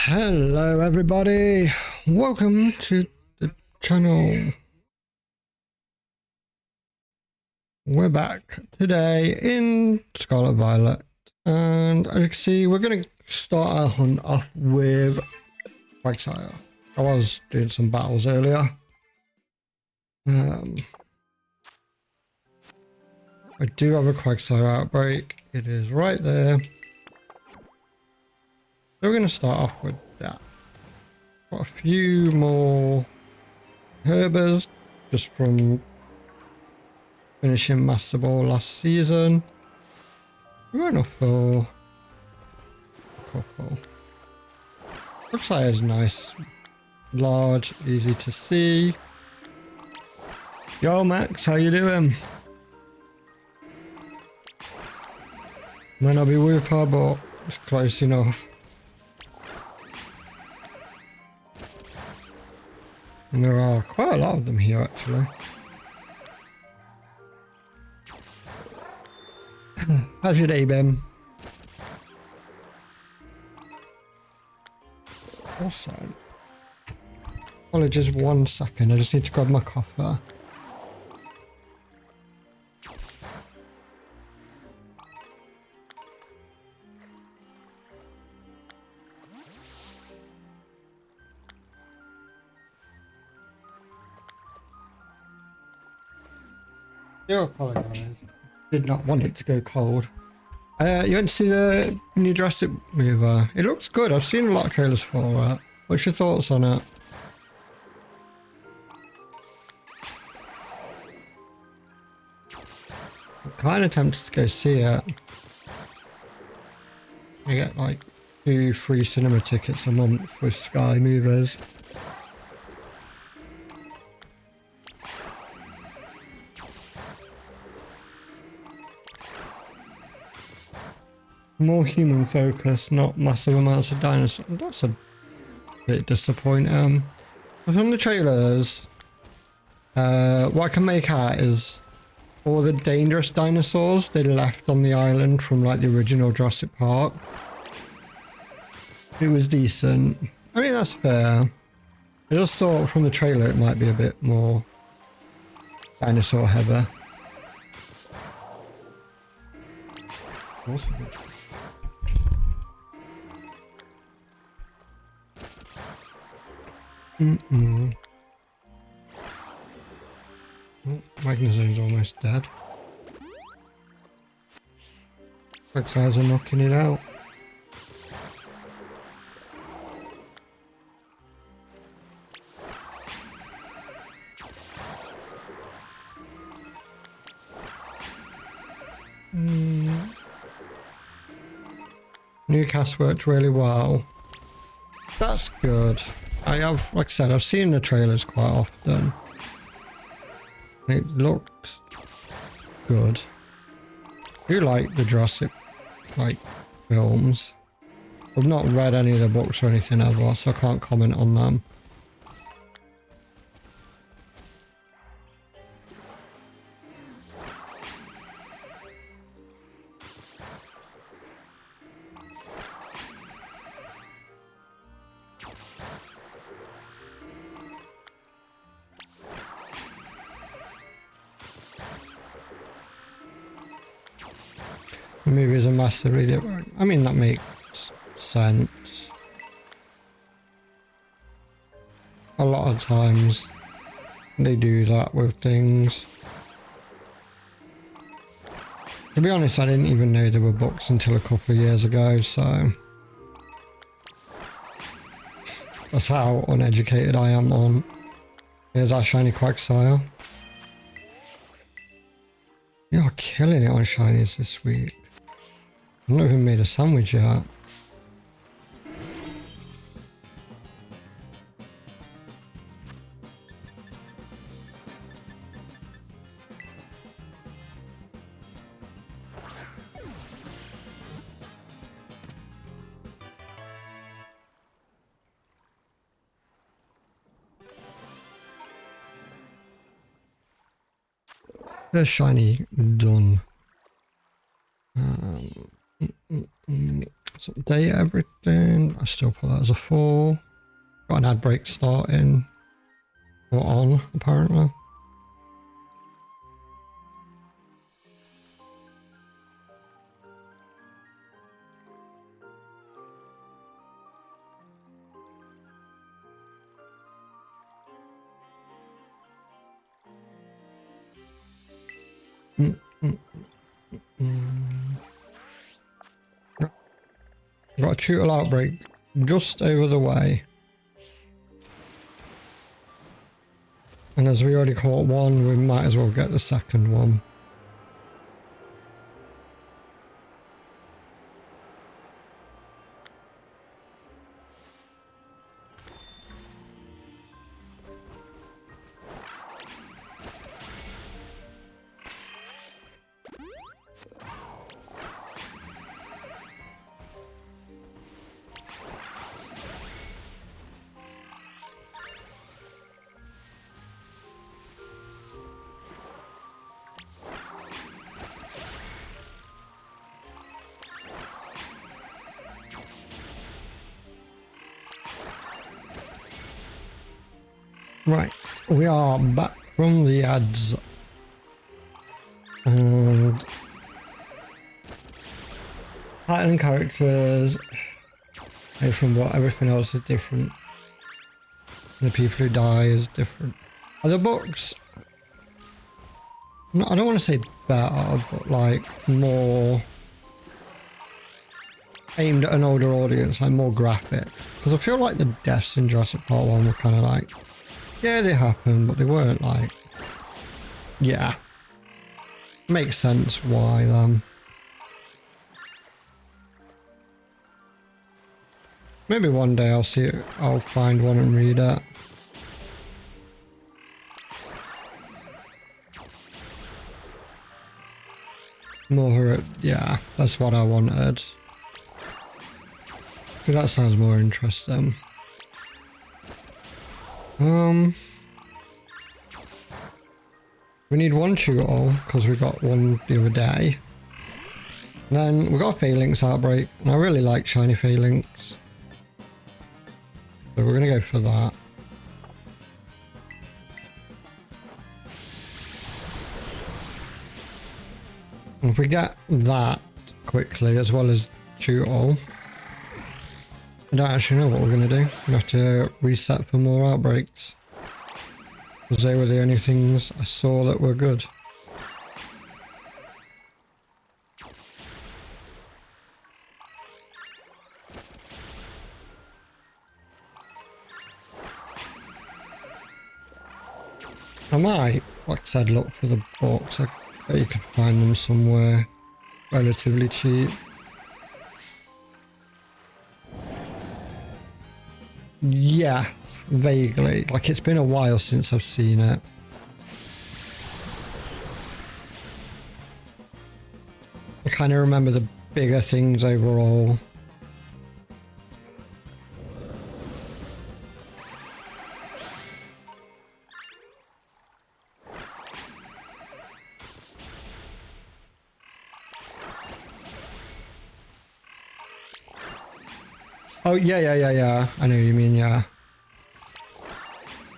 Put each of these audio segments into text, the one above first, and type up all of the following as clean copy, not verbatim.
Hello everybody, welcome to the channel. We're back today in Scarlet Violet, and as you can see we're going to start our hunt off with Quagsire. I was doing some battles earlier. I do have a Quagsire outbreak, it is right there. So we're going to start off with that. Got a few more herbers just from finishing Master Ball last season. We went off for a couple. Looks like it's nice, large, easy to see. Yo Max, how you doing? Might not be Whooper, but it's close enough. And there are quite a lot of them here actually. How's your day been? Also, apologies 1 second, I just need to grab my coffee. Do apologise. Did not want it to go cold. You went to see the new Jurassic movie. It looks good. I've seen a lot of trailers for it. What's your thoughts on it? I'm kind of tempted to go see it. You get like 2 free cinema tickets a month with Sky Movies. More human focus, not massive amounts of dinosaurs. That's a bit disappointing. From the trailers, what I can make out is all the dangerous dinosaurs they left on the island from like the original Jurassic Park. It was decent. I mean, that's fair. I just thought from the trailer it might be a bit more dinosaur heavy. Awesome. Oh, Magnezone's almost dead. Quagsire's are knocking it out. New cast worked really well. That's good. I have, like I said, I've seen the trailers quite often. It looked good. I do like the Jurassic films. I've not read any of the books or anything ever, so I can't comment on them. The movies are massively different. I mean, that makes sense. A lot of times they do that with things. To be honest, I didn't even know there were books until a couple of years ago, so that's how uneducated I am on. Here's our shiny Quagsire. You're killing it on shinies this week. I've not even made a sandwich yet. First shiny done. Let's update everything. I still put that as a 4. Got an ad break starting. Or on, apparently. Got a tutorial outbreak just over the way. And as we already caught one, we might as well get the second one. Right, we are back from the ads, and pattern characters, from what everything else is different. The people who die is different. Are the books? No, I don't want to say better, but like more aimed at an older audience, like more graphic. Because I feel like the deaths in Jurassic Park 1 were kind of like, yeah, they happened, but they weren't like, yeah. Makes sense why maybe one day I'll find one and read it. More, yeah, that's what I wanted. Because that sounds more interesting. We need one tutorial because we got one the other day. Then we got a Phalanx outbreak, and I really like shiny Phalanx. So we're gonna go for that. And if we get that quickly, as well as tutorial, I don't actually know what we're gonna do. We have to reset for more outbreaks. Because they were the only things I saw that were good. I might, like I said, look for the books. I bet you could find them somewhere relatively cheap. Yes, vaguely. Like, it's been a while since I've seen it. I kind of remember the bigger things overall. Oh, yeah. I know what you mean, yeah.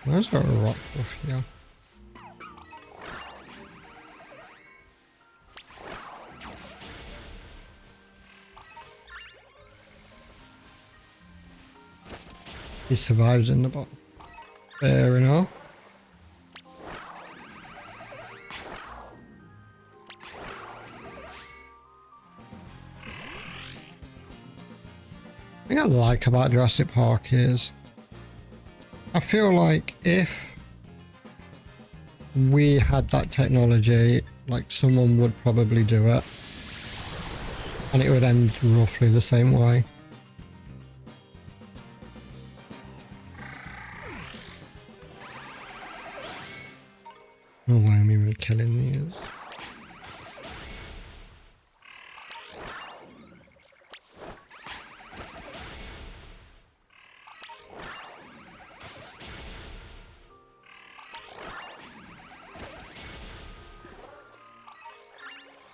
Where's got a rock off here? He survives in the bottom. Fair enough. The thing I like about Jurassic Park is I feel like if we had that technology, like someone would probably do it and it would end roughly the same way. No way I'm even killing these.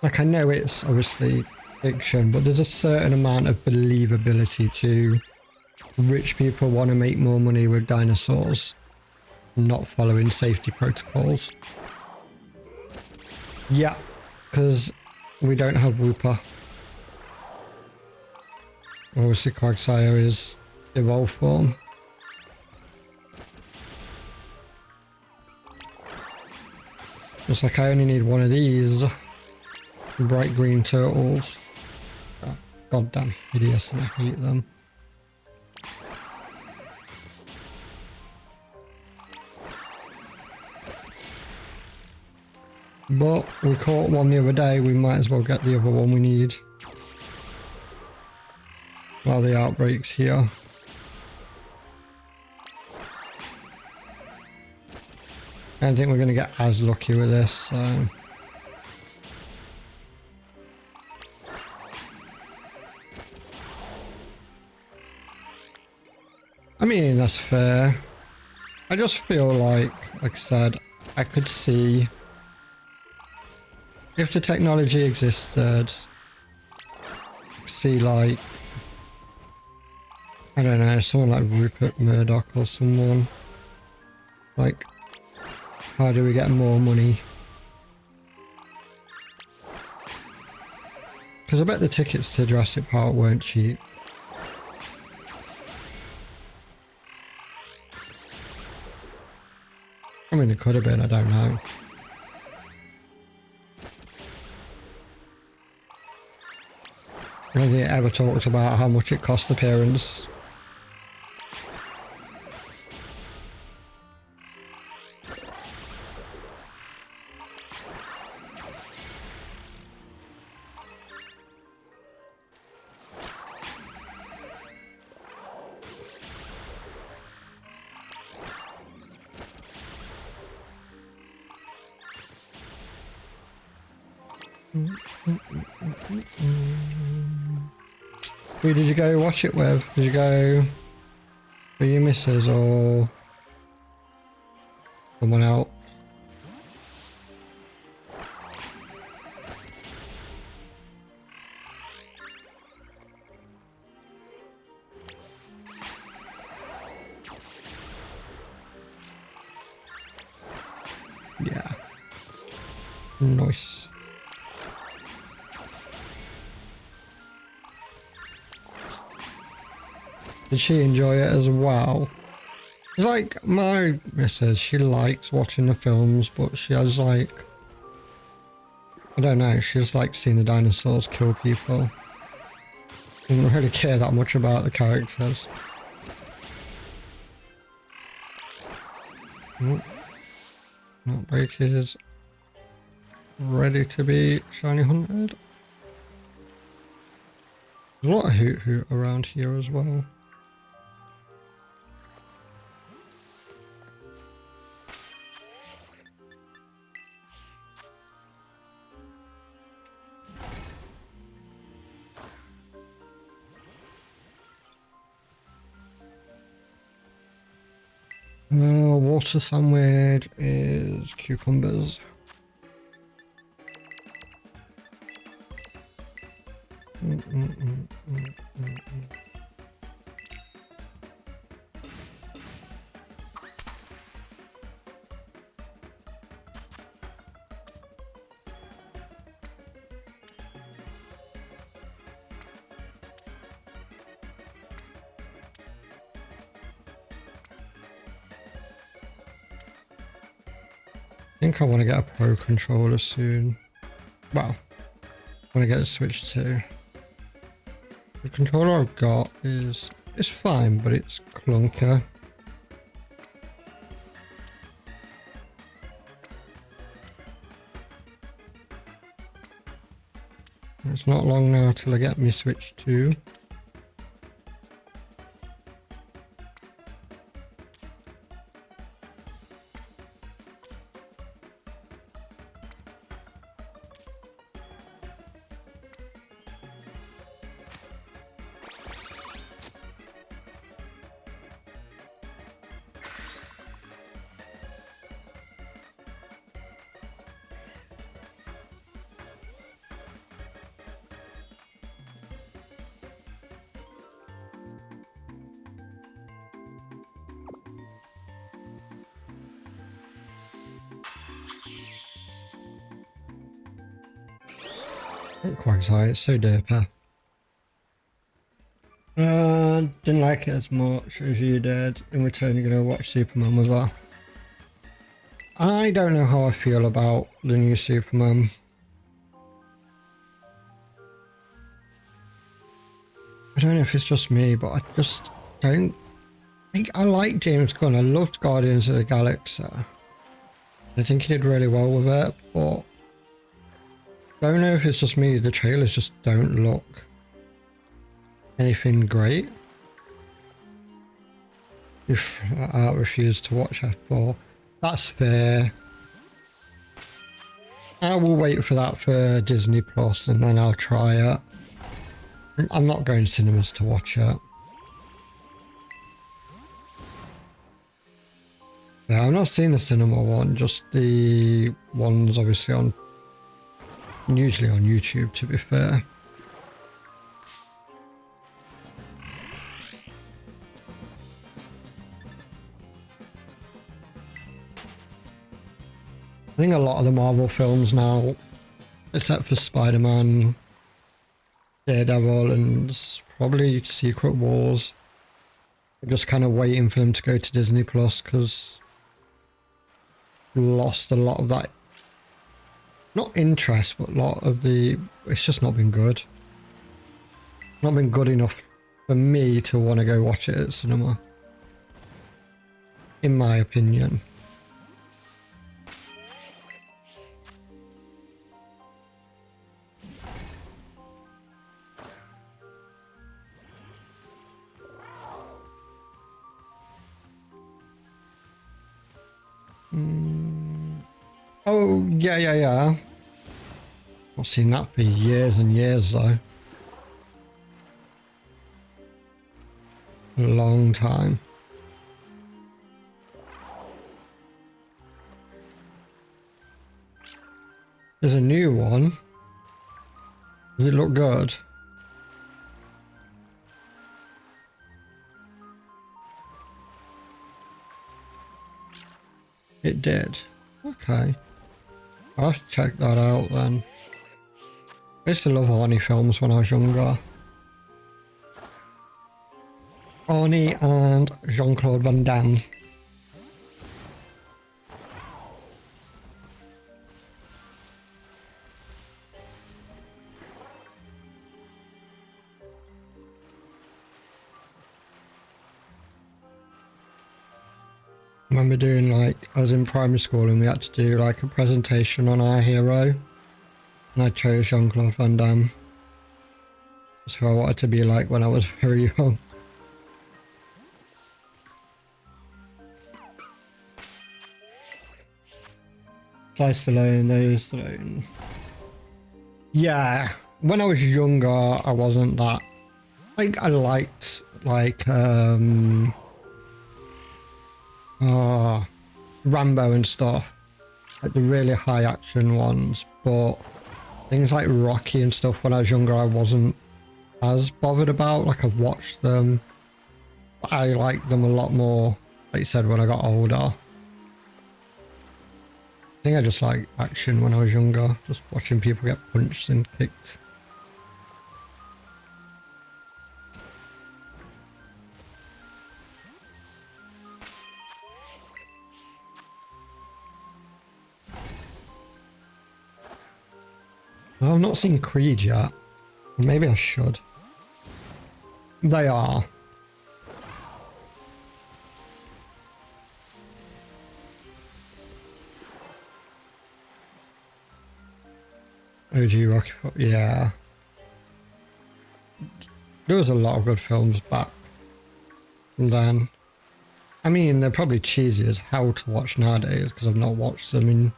Like, I know it's obviously fiction, but there's a certain amount of believability to rich people want to make more money with dinosaurs, not following safety protocols. Yeah, because we don't have Whooper. Obviously, Quagsire is evolved form. Looks like I only need one of these bright green turtles. Oh, goddamn hideous, and I hate them. But we caught one the other day, we might as well get the other one we need while the outbreak's here. I don't think we're going to get as lucky with this, so... I mean, that's fair. I just feel like I said, I could see... if the technology existed, see like, I don't know, someone like Rupert Murdoch or someone, like, how do we get more money? Because I bet the tickets to Jurassic Park weren't cheap. I mean, it could have been, I don't know. I don't think it ever talked about how much it cost the parents. Who did you go watch it with? Did you go with your missus or someone else? Yeah. Nice. Did she enjoy it as well? It's like my missus, she likes watching the films, but she has like, I don't know, she just likes seeing the dinosaurs kill people. Doesn't really care that much about the characters. Oh, Outbreak is ready to be shiny hunted. There's a lot of Hoot Hoot around here as well. Water sandwich is cucumbers. I think I want to get a Pro controller soon. Well, I want to get a Switch 2. The controller I've got is, it's fine, but it's clunker. It's not long now till I get my Switch 2. Not quite sorry, it's so derpy. Didn't like it as much as you did. In return, you're gonna watch Superman with her. I don't know how I feel about the new Superman. I don't know if it's just me, but I just don't think I like James Gunn. I loved Guardians of the Galaxy. I think he did really well with it, but I don't know if it's just me. The trailers just don't look anything great. If I refuse to watch F4, that's fair. I will wait for that for Disney Plus and then I'll try it. I'm not going to cinemas to watch it. Yeah, I've not seen the cinema one, just the ones obviously on, usually on YouTube to be fair. I think a lot of the Marvel films now, except for Spider-Man, Daredevil and probably Secret Wars, I'm just kind of waiting for them to go to Disney Plus because lost a lot of that, not interest, but a lot of the, it's just not been good. Not been good enough for me to want to go watch it at cinema, in my opinion. Oh, yeah. Not seen that for years and years, though. A long time. There's a new one. Does it look good? It did. Okay. I'll have to check that out then. I used to love Arnie films when I was younger. Arnie and Jean-Claude Van Damme. I remember doing like, I was in primary school and we had to do like a presentation on our hero. And I chose Jean-Claude Van Damme. That's who I wanted to be like when I was very young. Stallone. Yeah, when I was younger, I wasn't that. Like, I liked, like, Rambo and stuff. Like the really high action ones, but things like Rocky and stuff when I was younger I wasn't as bothered about. Like I've watched them, but I liked them a lot more, like you said, when I got older. I think I just liked action when I was younger, just watching people get punched and kicked. I've not seen Creed yet. Maybe I should. They are. OG Rocky, yeah. There was a lot of good films back then. I mean, they're probably cheesy as hell to watch nowadays because I've not watched them in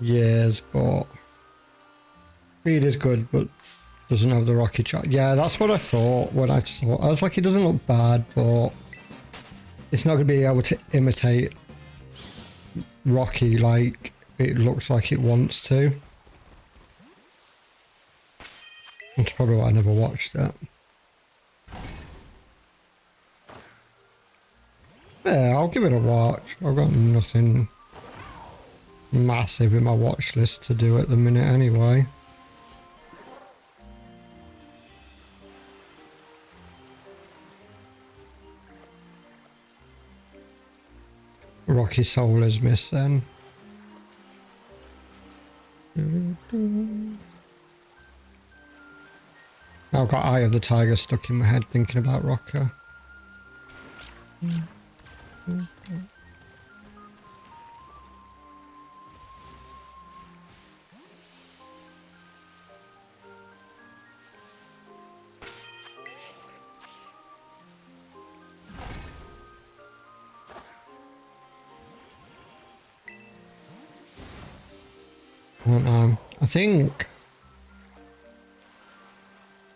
years, but Creed is good, but doesn't have the Rocky chart. Yeah, that's what I thought when I saw it. I was like, it doesn't look bad, but it's not going to be able to imitate Rocky like it looks like it wants to. That's probably why I never watched it. Yeah, I'll give it a watch. I've got nothing massive in my watch list to do at the minute anyway. Rocky Soul is missing. I've got Eye of the Tiger stuck in my head thinking about Rocker. I don't know. I think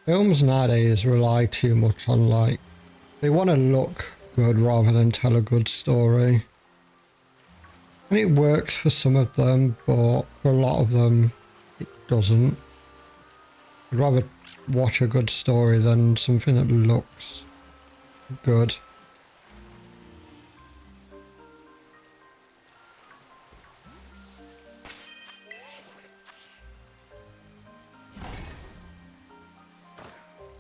films nowadays rely too much on, like, they want to look good rather than tell a good story. And it works for some of them, but for a lot of them, it doesn't. I'd rather watch a good story than something that looks good.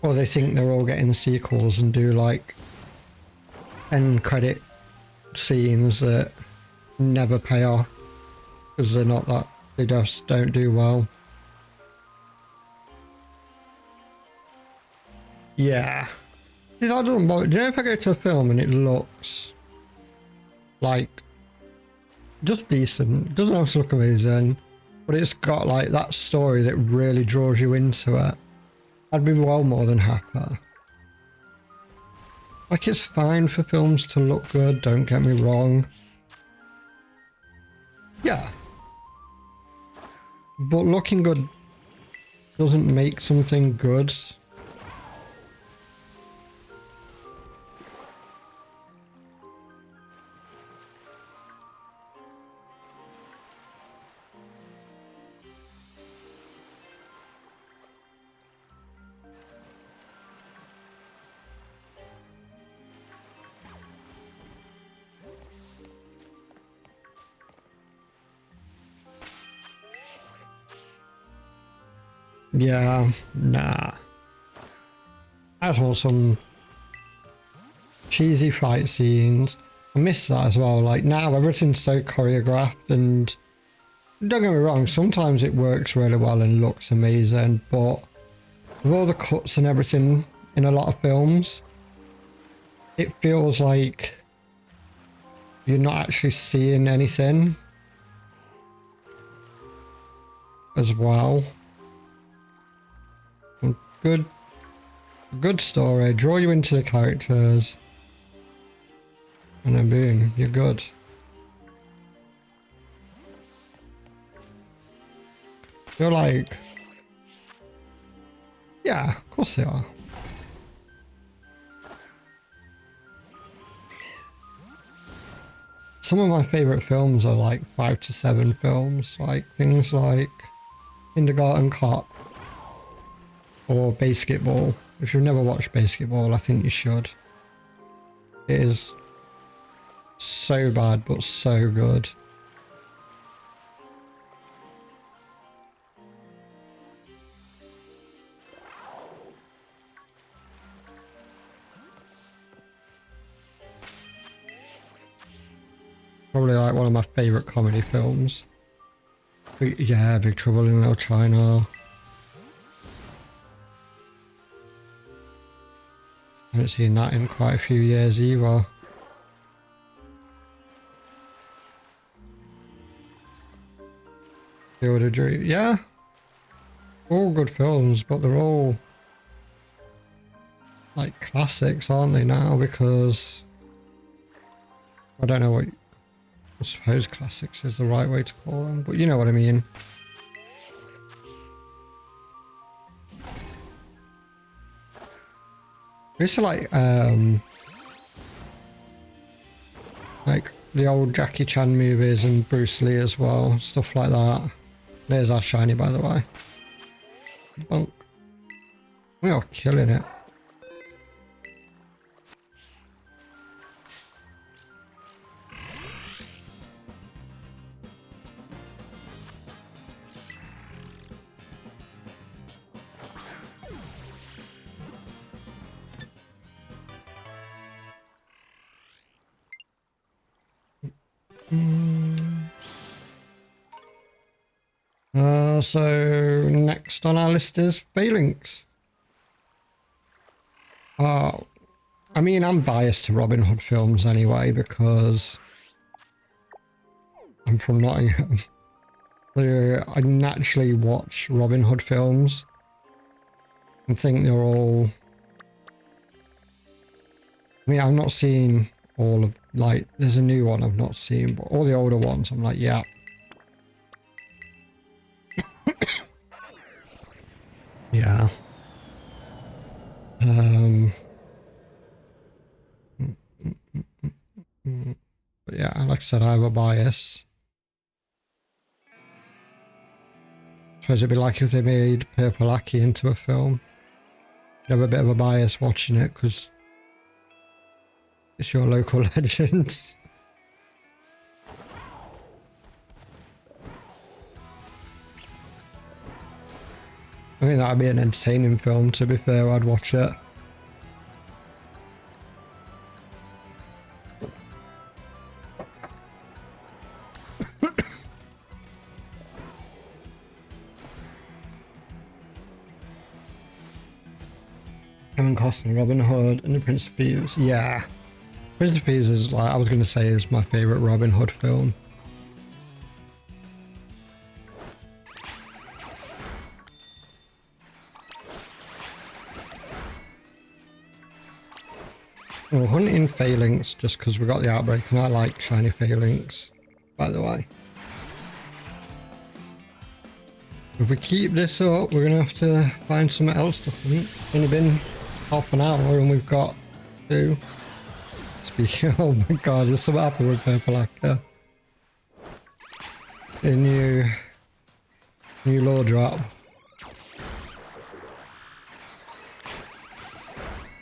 Or they think they're all getting sequels and do like end credit scenes that never pay off because they're not that, they just don't do well. Yeah. I don't know, do you know if I go to a film and it looks like just decent, it doesn't have to look amazing, but it's got like that story that really draws you into it, I'd be well more than happy. Like, it's fine for films to look good, don't get me wrong. Yeah. But looking good doesn't make something good. Yeah, nah. I just want some cheesy fight scenes. I miss that as well. Like, now everything's so choreographed, and don't get me wrong, sometimes it works really well and looks amazing, but with all the cuts and everything in a lot of films, it feels like you're not actually seeing anything as well. Good story, draw you into the characters, and then boom, you're good. You're like, yeah, of course they are. Some of my favourite films are like 5 to 7 films, like things like Kindergarten Cop or Basketball. If you've never watched Basketball, I think you should. It is so bad, but so good. Probably like one of my favourite comedy films. Yeah, Big Trouble in Little China. I haven't seen that in quite a few years either. Field of Dreams, yeah. All good films, but they're all like classics, aren't they now? Because I don't know what, I suppose classics is the right way to call them, but you know what I mean. I used to like the old Jackie Chan movies and Bruce Lee as well, stuff like that. There's our shiny, by the way. Bonk. We are killing it. So next on our list is Phalanx. I mean, I'm biased to Robin Hood films anyway because I'm from Nottingham. So I naturally watch Robin Hood films and think they're all... I mean, I've not seen all of, like, there's a new one I've not seen, but all the older ones, I'm like, yeah. Yeah. But yeah, like I said, I have a bias. I suppose it'd be like if they made Purple Aki into a film. You have a bit of a bias watching it because it's your local legend. I think that'd be an entertaining film, to be fair, I'd watch it. Kevin Costner, Robin Hood, and The Prince of Thieves. Yeah. Prince of Thieves is, like, I was going to say, is my favourite Robin Hood film. We're hunting Phalanx just because we got the outbreak, and I like shiny Phalanx, by the way. If we keep this up, we're going to have to find something else to hunt. It's only been half an hour and we've got 2. Speaking, oh my god, there's something happened with Purple Actor. The new lore drop.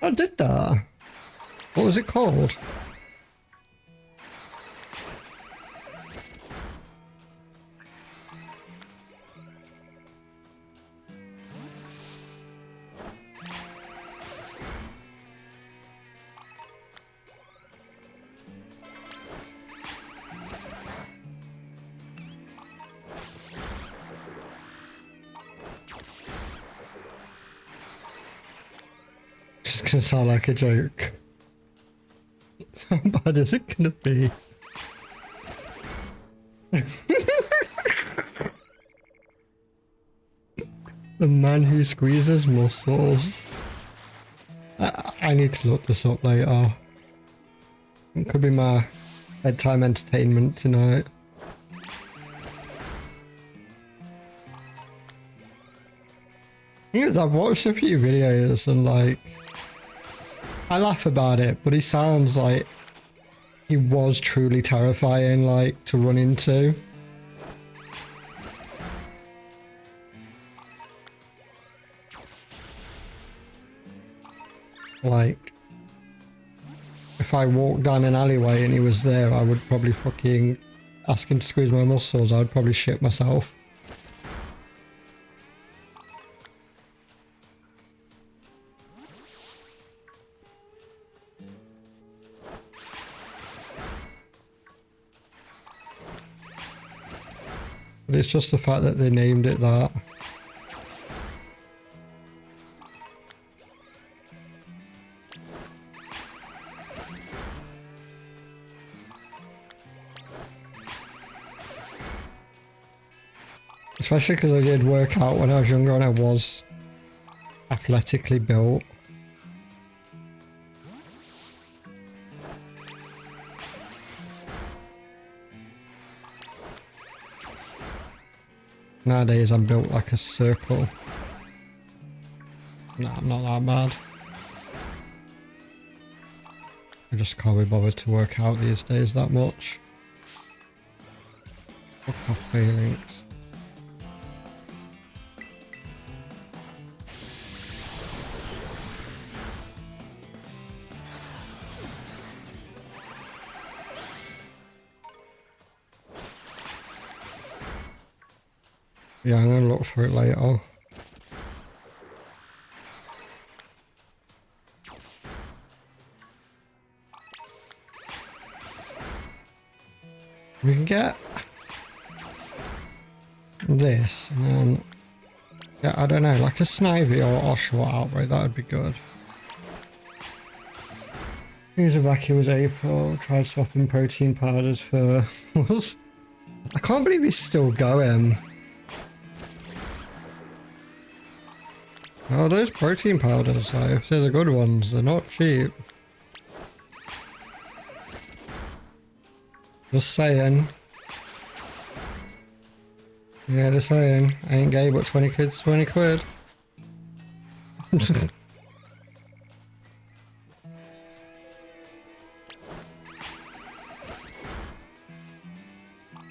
I did that. What was it called? It's gonna sound like a joke. How bad is it gonna be? The man who squeezes muscles. I need to look this up later. It could be my bedtime entertainment tonight. Because I've watched a few videos and like I laugh about it, but he sounds like he was truly terrifying, like, to run into. Like, if I walked down an alleyway and he was there, I would probably fucking ask him to squeeze my muscles. I would probably shit myself. But it's just the fact that they named it that. Especially because I did work out when I was younger and I was athletically built. Nowadays I'm built like a circle. No, I'm not that bad. I just can't be bothered to work out these days that much. Fuck off, Phalanx. Yeah, I'm gonna look for it later. We can get this and then, yeah, I don't know, like a Snivy or Oshawott outbreak, that would be good. Use evacuate April, tried swapping protein powders for... I can't believe he's still going. Oh, those protein powders though, if they're the good ones, they're not cheap. Just saying. Yeah, just saying. I ain't gay, but 20 quid's 20 quid.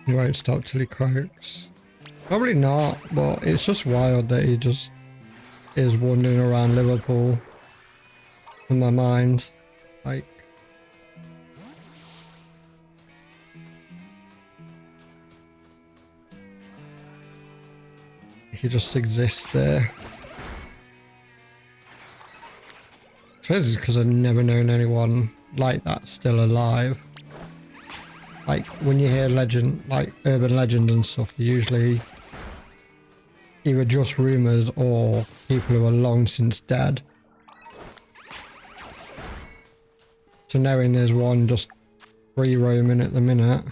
He won't stop till he croaks. Probably not, but it's just wild that he just is wandering around Liverpool in my mind. Like, he just exists there. I suppose it's because I've never known anyone like that still alive. Like, when you hear legend, like urban legend and stuff, they're usually either just rumours or people who are long since dead. So knowing there's one just free roaming at the minute.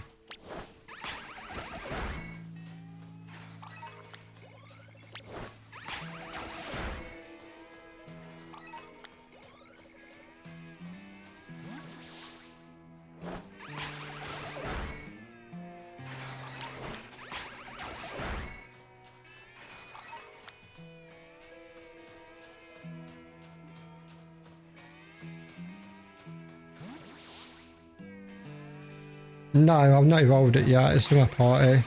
No, I've not evolved it yet. It's in my party.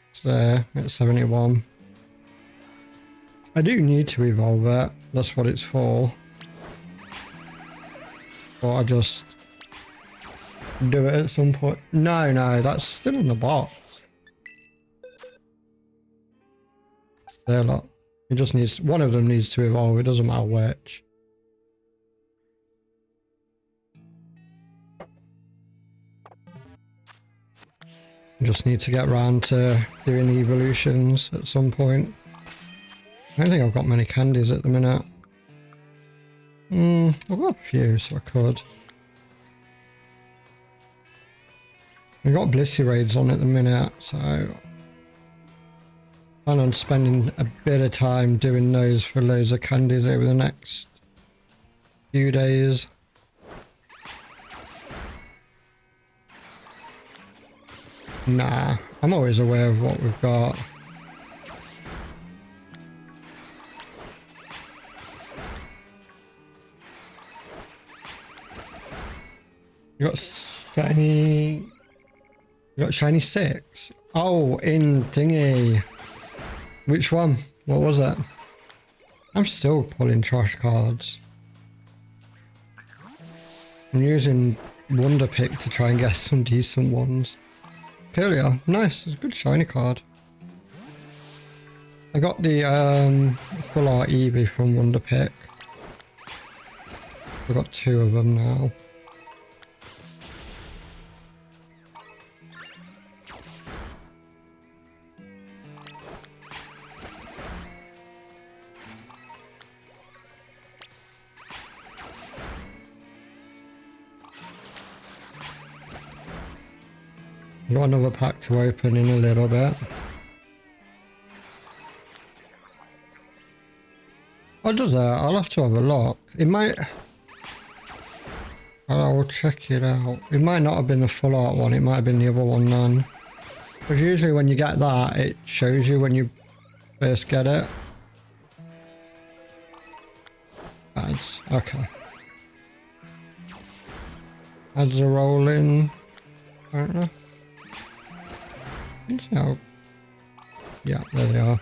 It's there. It's 71. I do need to evolve it. That's what it's for. But I just do it at some point. No, that's still in the box. There, look. It just needs... One of them needs to evolve. It doesn't matter which. Just need to get around to doing the evolutions at some point. I don't think I've got many candies at the minute. I've got a few, so I could. We've got Blissey raids on at the minute, so I plan on spending a bit of time doing those for loads of candies over the next few days. Nah, I'm always aware of what we've got. You got shiny... You got shiny 6? Oh, in thingy. Which one? What was it? I'm still pulling trash cards. I'm using Wonder Pick to try and get some decent ones. Peculiar. Nice. It's a good shiny card. I got the full art Eevee from Wonder Pick. I've got 2 of them now. Got another pack to open in a little bit. What does that? I'll have to have a look. It might... I'll check it out. It might not have been the full art one. It might have been the other one then. Because usually when you get that, it shows you when you first get it. Ads. Okay. Ads are rolling. I don't know. So, yeah, there they are.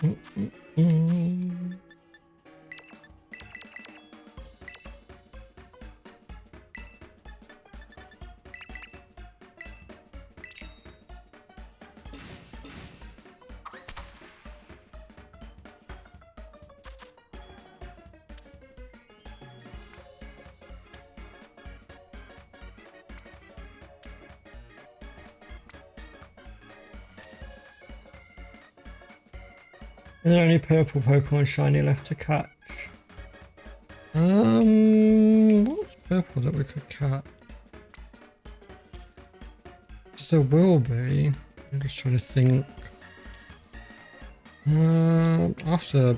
Mm. Is there any purple Pokemon shiny left to catch? What's purple that we could catch? There will be. I'm just trying to think. I'll have to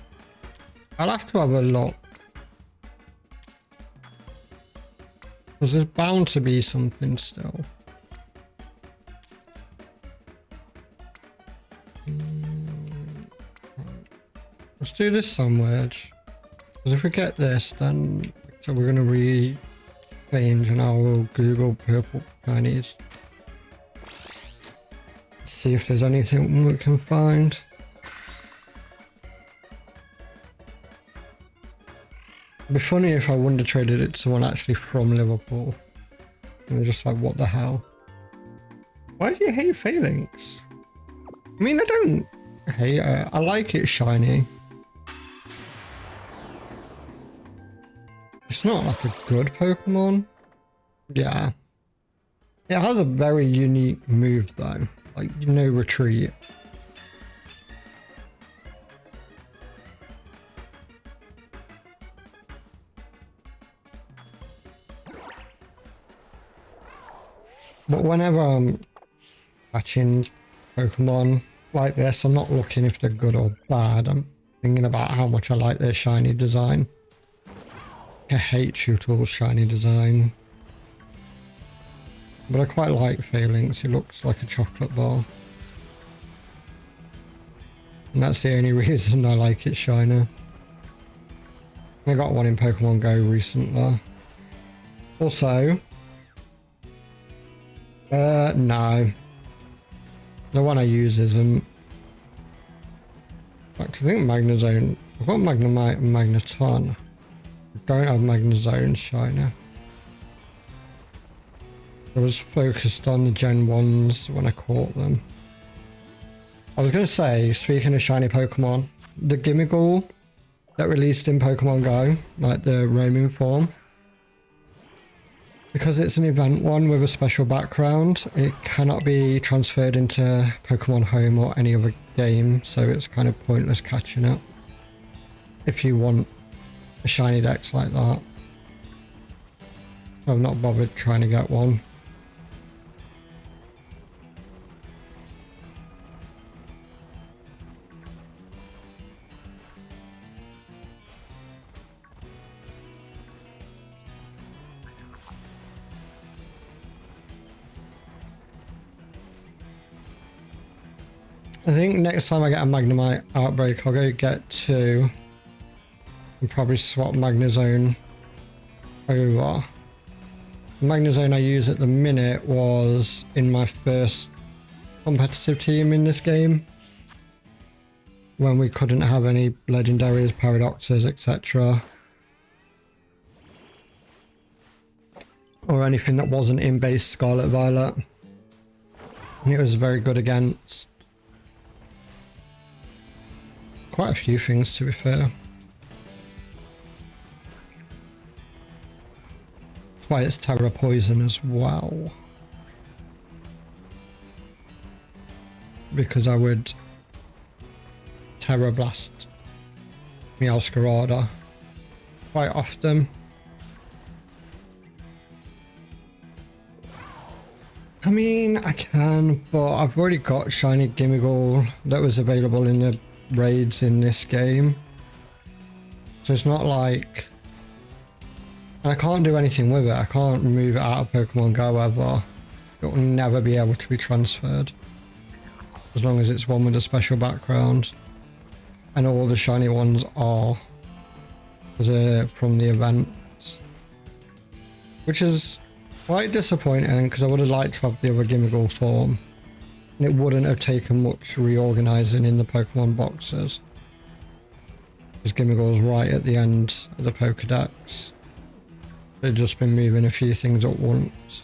have a look. Because there's bound to be something still. Let's do this sandwich. Because if we get this, then so we're going to re-change and I will Google purple shinies. See if there's anything we can find. It'd be funny if I wonder traded it to someone actually from Liverpool. And they're just like, what the hell? Why do you hate Phalanx? I mean, I don't hate it. I like it shiny. It's not like a good Pokemon. Yeah. It has a very unique move though. Like, no retreat. But whenever I'm catching Pokemon like this, I'm not looking if they're good or bad. I'm thinking about how much I like their shiny design. I hate Shootle's shiny design. But I quite like Phalanx. He looks like a chocolate bar. And that's the only reason I like it shiner. I got one in Pokemon Go recently. Also, no. The one I use isn't. In fact, I think Magnezone. I've got Magnemite and Magneton. I don't have Magnezone shiner. I was focused on the Gen 1s when I caught them. I was going to say, speaking of shiny Pokemon, the Gimmighoul that released in Pokemon Go, like the roaming form, because it's an event one with a special background, it cannot be transferred into Pokemon Home or any other game, so it's kind of pointless catching it if you want a shiny dex like that. I've not bothered trying to get one. I think next time I get a Magnemite Outbreak, I'll go get two and probably swap Magnezone over. The Magnezone I use at the minute was in my first competitive team in this game, when we couldn't have any legendaries, paradoxes, etc. Or anything that wasn't in base Scarlet Violet. And it was very good against quite a few things, to be fair. That's why it's Terra Poison as well. Because I would Terra Blast Meowscarada quite often. I mean, I can, but I've already got shiny Gimmighoul that was available in the raids in this game, so it's not like, and I can't do anything with it. I can't remove it out of Pokemon Go ever. It will never be able to be transferred as long as it's one with a special background, and all the shiny ones are from the events, which is quite disappointing because I would have liked to have the other Gimmighoul form. And it wouldn't have taken much reorganizing in the Pokemon boxes. This Gimmighoul's right at the end of the Pokedex. They've just been moving a few things at once.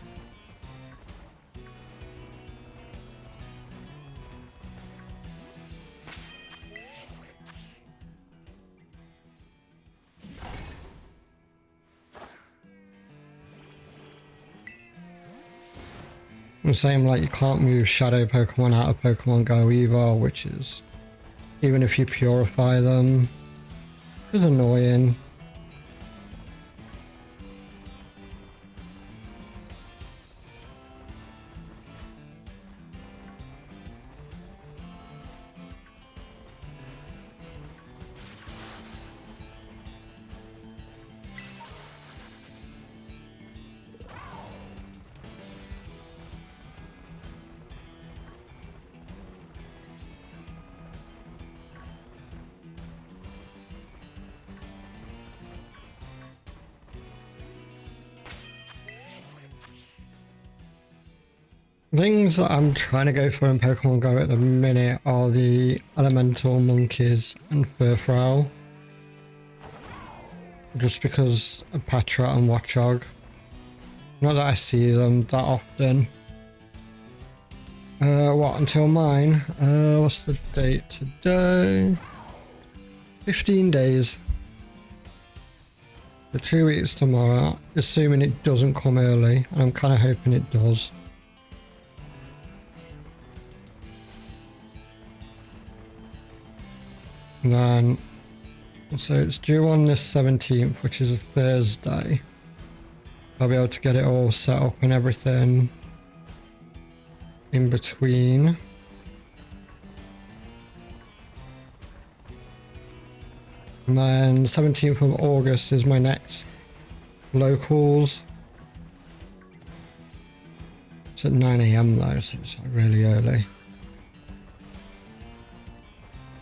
The same, like you can't move Shadow Pokemon out of Pokemon Go either, which is, even if you purify them, is annoying. Things that I'm trying to go for in Pokemon Go at the minute are the Elemental Monkeys and Furfrou. Just because of Patra and Watchog. Not that I see them that often. What, until mine? What's the date today? 15 days. For 2 weeks tomorrow, assuming it doesn't come early, and I'm kind of hoping it does. And then, so it's due on this 17th, which is a Thursday. I'll be able to get it all set up and everything in between. And then 17th of August is my next locals. It's at 9 AM though, so it's like really early.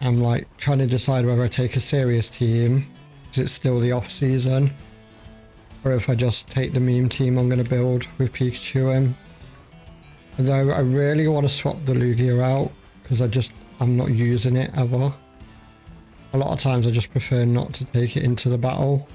I'm like trying to decide whether I take a serious team, because it's still the off season, or if I just take the meme team I'm going to build with Pikachu in. Although I really want to swap the Lugia out, because I'm not using it ever. A lot of times I just prefer not to take it into the battle.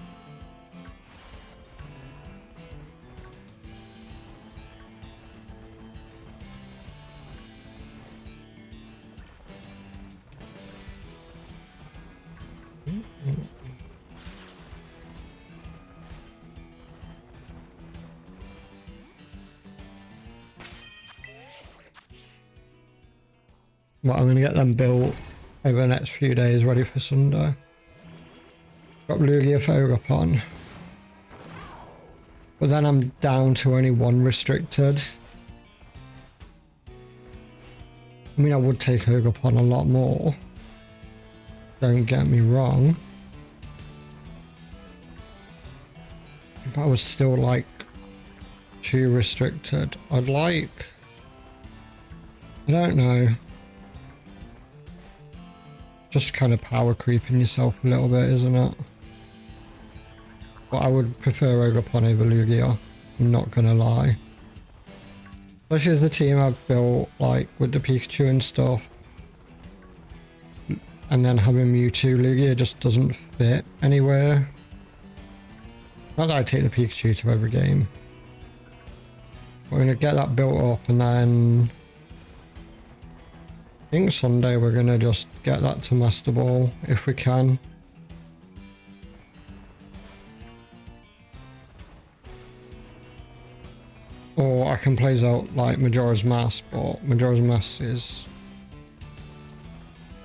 But I'm going to get them built over the next few days, ready for Sunday. Got Lugia for Ogapon. But then I'm down to only one restricted. I mean, I would take Ogapon a lot more. Don't get me wrong. But I was still like 2 restricted. I'd like... I don't know. Just kind of power creeping yourself a little bit, isn't it? But I would prefer Ogapon over Lugia, I'm not gonna lie. Especially as the team I've built, like with the Pikachu and stuff. And then having Mewtwo, Lugia just doesn't fit anywhere. Not that I take the Pikachu to every game. We're gonna get that built up, and then I think Sunday we're gonna just get that to Master Ball if we can. Or I can play out like Majora's Mask, but Majora's Mask is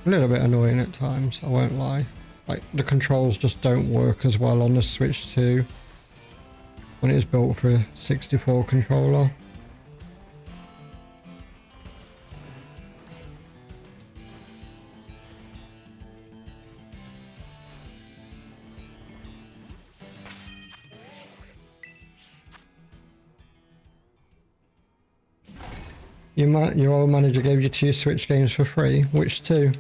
a little bit annoying at times, I won't lie. Like the controls just don't work as well on the Switch 2 when it's built for a 64 controller. Your old manager gave you 2 Switch games for free. Which 2?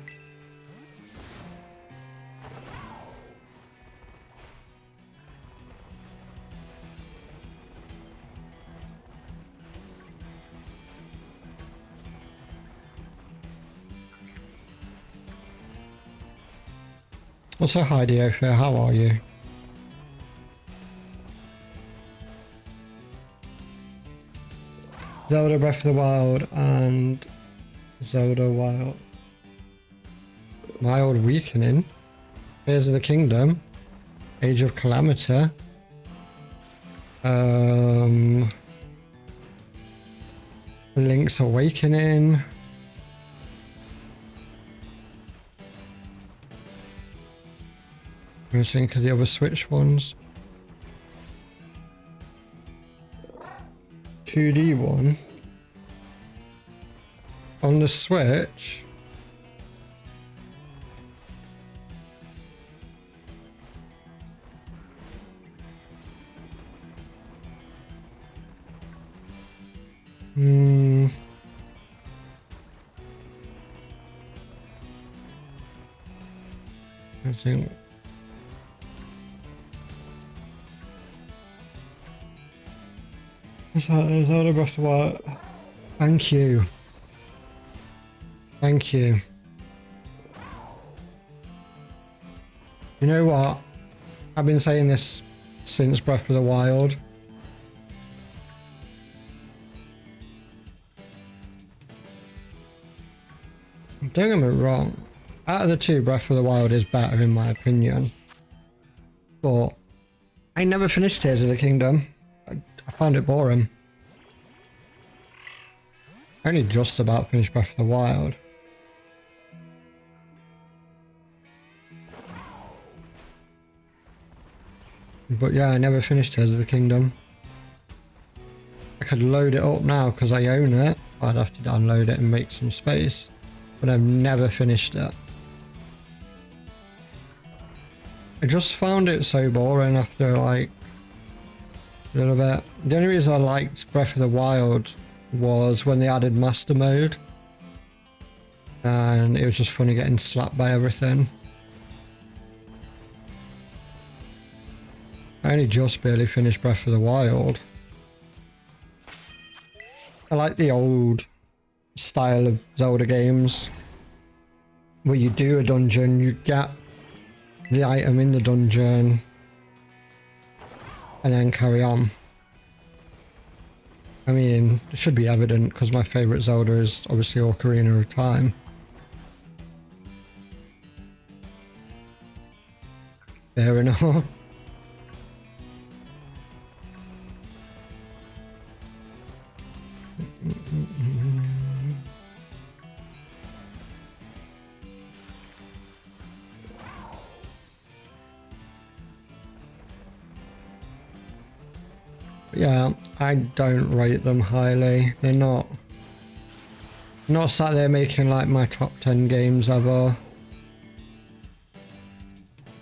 Also, hi Diophia, how are you? Zelda Breath of the Wild and Zelda Wild Weakening. Tears of the Kingdom. Age of Calamity. Link's Awakening. I'm just think of the other Switch ones. 2D one. On the Switch. I think. Is that a Breath of the Wild? Thank you. Thank you. You know what? I've been saying this since Breath of the Wild. Don't get me wrong. Out of the two, Breath of the Wild is better in my opinion. But I never finished Tears of the Kingdom. I found it boring. I only just about finished Breath of the Wild. But yeah, I never finished Tears of the Kingdom. I could load it up now because I own it. I'd have to download it and make some space. But I've never finished it. I just found it so boring after like a little bit. The only reason I liked Breath of the Wild was when they added Master Mode. And it was just funny getting slapped by everything. I only just barely finished Breath of the Wild. I like the old style of Zelda games where you do a dungeon, you get the item in the dungeon and then carry on. I mean, it should be evident because my favourite Zelda is obviously Ocarina of Time. Fair enough. Yeah, I don't rate them highly. They're not sat there making like my top 10 games ever.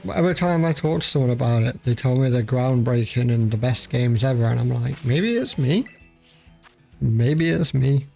But every time I talk to someone about it, they tell me they're groundbreaking and the best games ever, and I'm like, maybe it's me. Maybe it's me.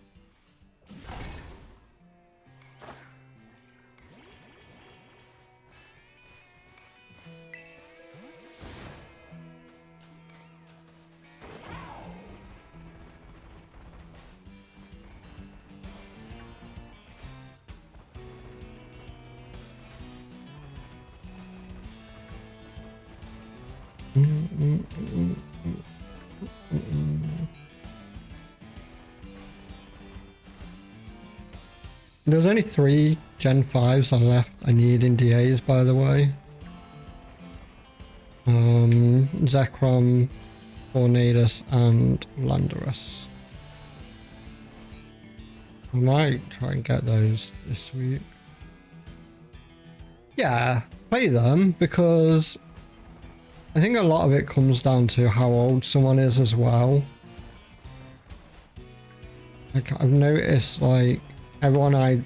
There's only 3 Gen 5s I need in DAs, by the way. Zekrom, Tornadus, and Landorus. I might try and get those this week. Yeah, play them because I think a lot of it comes down to how old someone is as well. Like I've noticed like everyone I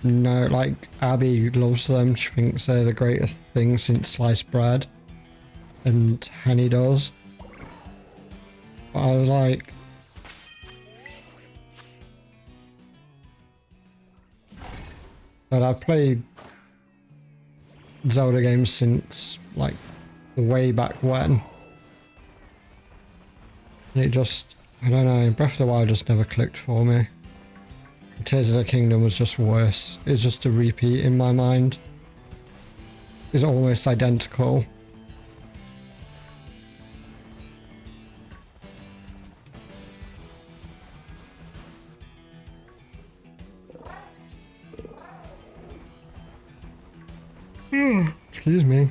know, like Abby loves them. She thinks they're the greatest thing since sliced bread. And Henny does. But I was like, but I've played Zelda games since like way back when. And it just, I don't know, Breath of the Wild just never clicked for me. Tears of the Kingdom was just worse. It's just a repeat in my mind. is almost identical. Excuse me.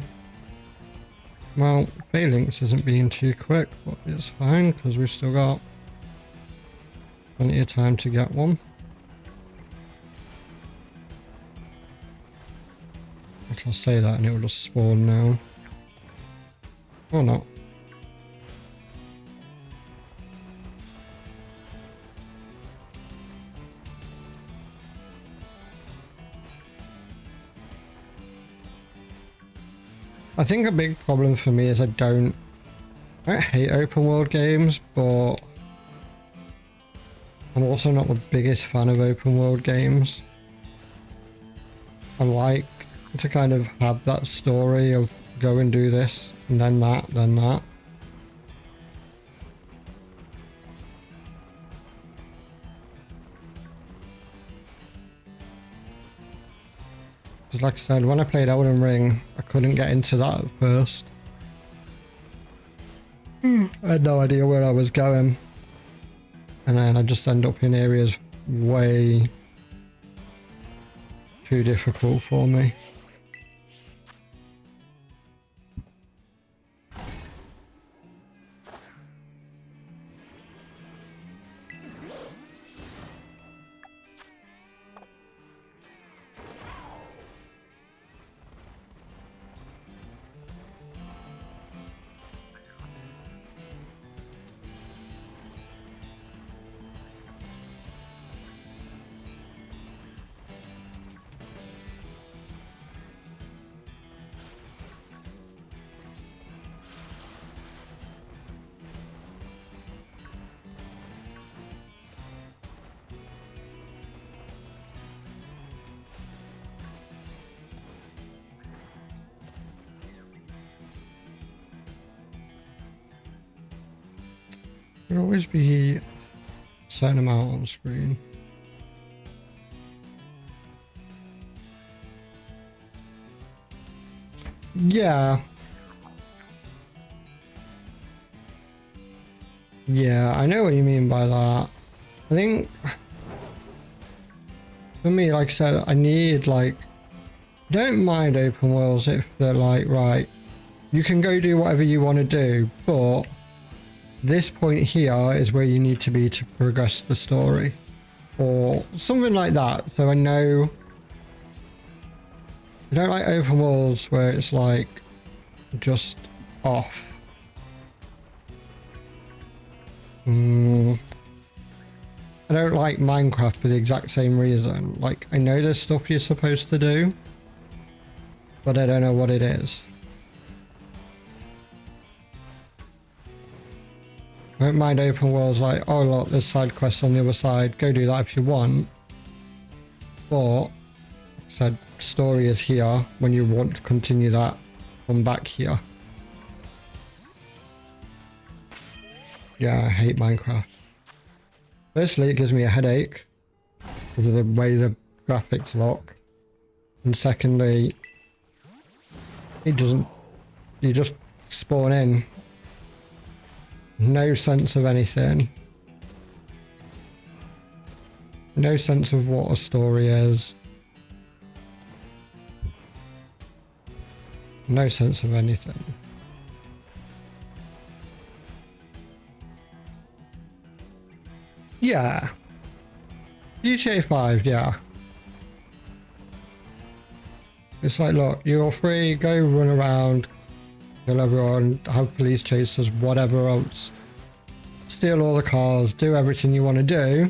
Well, Phalanx isn't being too quick, but it's fine because we've still got plenty of time to get one. Which I'll say that and it will just spawn now. Or not. I think a big problem for me is I don't hate open world games, but I'm also not the biggest fan of open world games. I like to kind of have that story of go and do this, and then that, then that. Because like I said, when I played Elden Ring, I couldn't get into that at first. I had no idea where I was going. And then I just end up in areas way too difficult for me. There'll always be a certain amount on screen. Yeah. Yeah, I know what you mean by that. I think for me, like I said, I need like, don't mind open worlds if they're like, right, you can go do whatever you want to do, but this point here is where you need to be to progress the story or something like that. So I know I don't like open worlds where it's like just off. I don't like Minecraft for the exact same reason. Like, I know there's stuff you're supposed to do, but I don't know what it is. I don't mind open worlds like, oh look, there's side quests on the other side, go do that if you want. But, like I said, story is here. When you want to continue that, come back here. Yeah, I hate Minecraft. Firstly, it gives me a headache because of the way the graphics look. And secondly, it doesn't, you just spawn in. No sense of anything. No sense of what a story is. No sense of anything. Yeah. GTA 5, yeah. It's like, look, you're free, go run around, kill everyone, have police chasers, whatever else. Steal all the cars, do everything you want to do.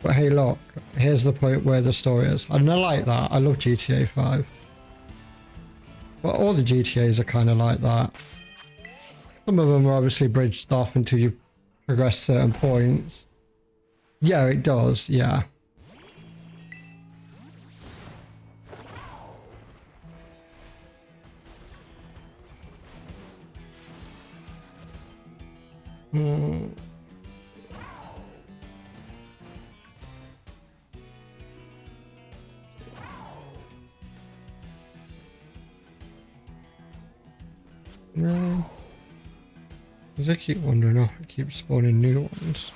But hey, look, here's the point where the story is. And I like that. I love GTA 5. But all the GTAs are kind of like that. Some of them are obviously bridged off until you progress certain points. Yeah, it does, yeah. Really? Because I keep wandering off, it keeps spawning new ones.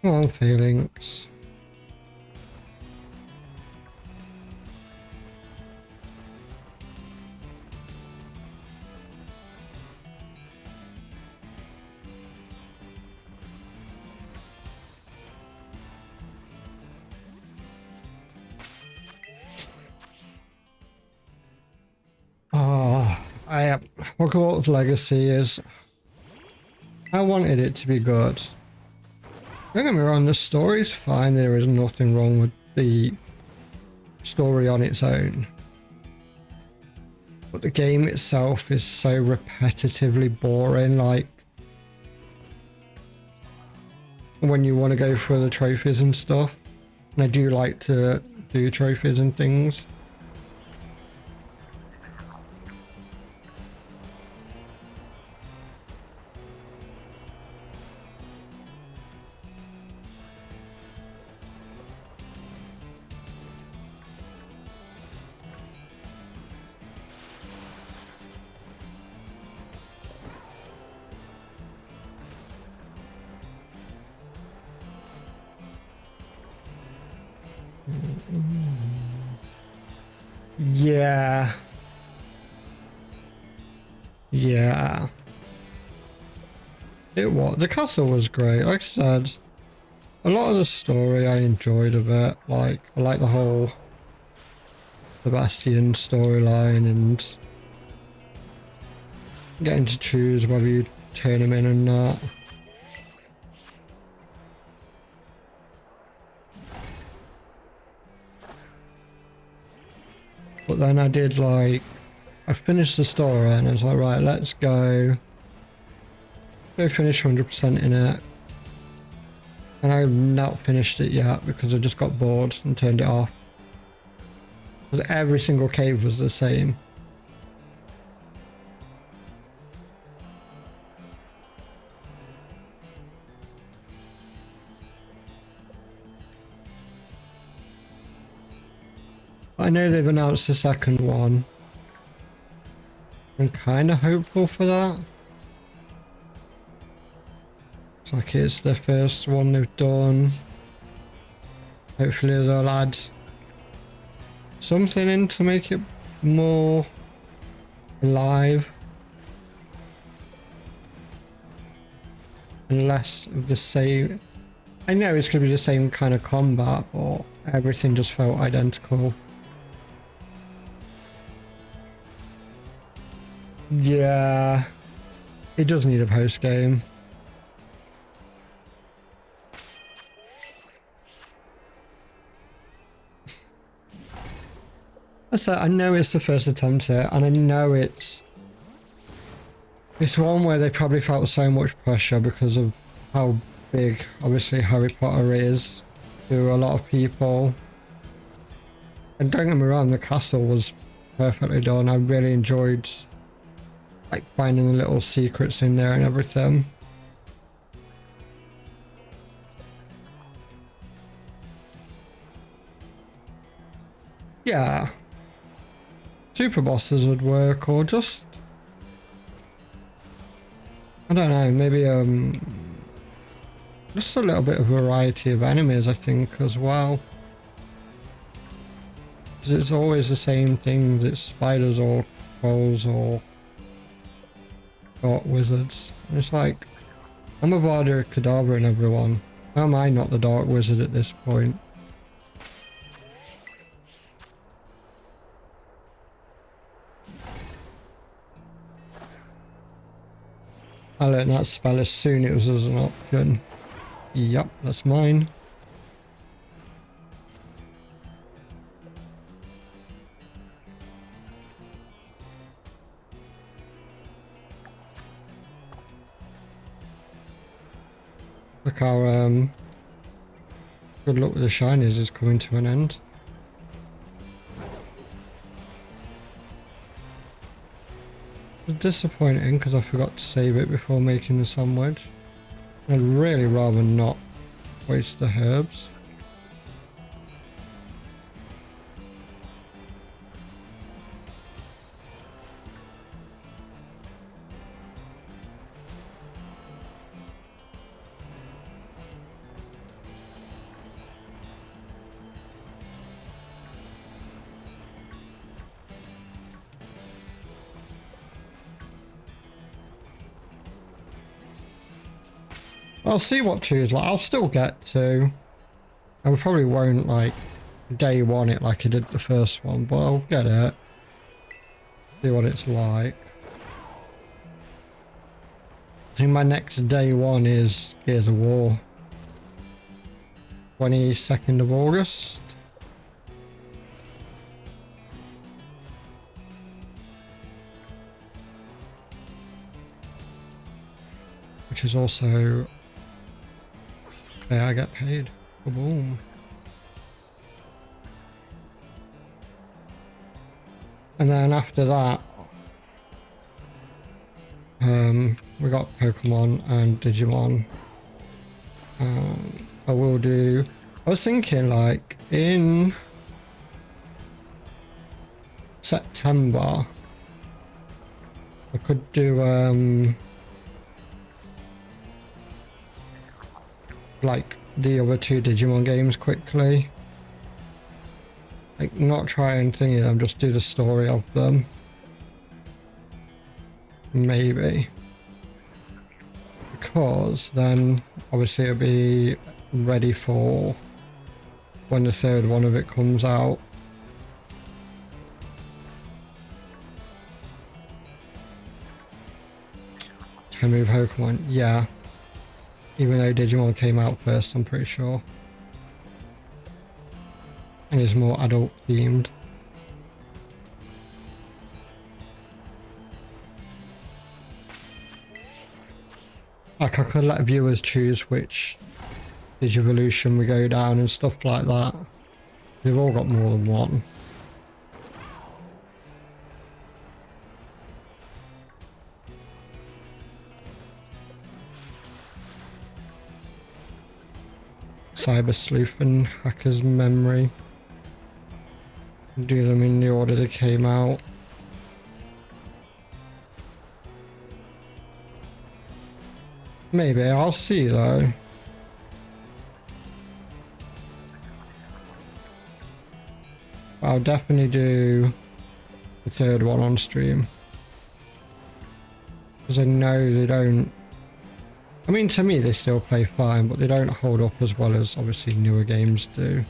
Come on, Phalanx. Oh, Hogwarts Legacy is... I wanted it to be good. Don't get me wrong, the story's fine, there is nothing wrong with the story on its own. But the game itself is so repetitively boring, like when you want to go for the trophies and stuff. And I do like to do trophies and things. Yeah. Yeah. It was. The castle was great. Like I said, a lot of the story I enjoyed of it. Like, I like the whole Sebastian storyline and getting to choose whether you turn him in or not. But then I did like, I finished the story and I was like, right, let's go finish 100% in it. And I've not finished it yet because I just got bored and turned it off. Because every single cave was the same. I know they've announced the second one. I'm kind of hopeful for that. It's like it's the first one they've done. Hopefully they'll add something in to make it more alive. And less of the same. I know it's going to be the same kind of combat, but everything just felt identical. Yeah, it does need a post game. I know it's the first attempt here, and I know it's one where they probably felt so much pressure because of how big, obviously, Harry Potter is to a lot of people. And don't get me wrong, the castle was perfectly done. I really enjoyed like finding the little secrets in there and everything. Yeah. Super bosses would work, or just I don't know, maybe just a little bit of variety of enemies, I think, as well. Because it's always the same thing, it's spiders or trolls or dark wizards. And it's like, I'm a Vada Kedavra in everyone. How am I not the dark wizard at this point? I learned that spell as soon as it was an option. Yep, that's mine. Look how good luck with the shinies is coming to an end. It's disappointing because I forgot to save it before making the sandwich. I'd really rather not waste the herbs. I'll see what 2 is like. I'll still get to. I probably won't like day 1 it like I did the first one, but I'll get it. See what it's like. I think my next day 1 is Gears of War. 22nd of August. Which is also... yeah, I get paid. Boom. And then after that, we got Pokemon and Digimon. I will do... I was thinking like in September, I could do like the other 2 Digimon games quickly. Like not try and thingy them, just do the story of them. Maybe. Because then obviously it'll be ready for when the 3rd one of it comes out. Can move Pokemon, yeah. Even though Digimon came out first, I'm pretty sure. And it's more adult themed. Like I could let viewers choose which Digivolution we go down and stuff like that. They've all got more than one. Cyber Sleuth and Hacker's Memory. Do them in the order they came out. Maybe, I'll see though. I'll definitely do the 3rd one on stream. Because I know they don't... I mean, to me they still play fine, but they don't hold up as well as obviously newer games do.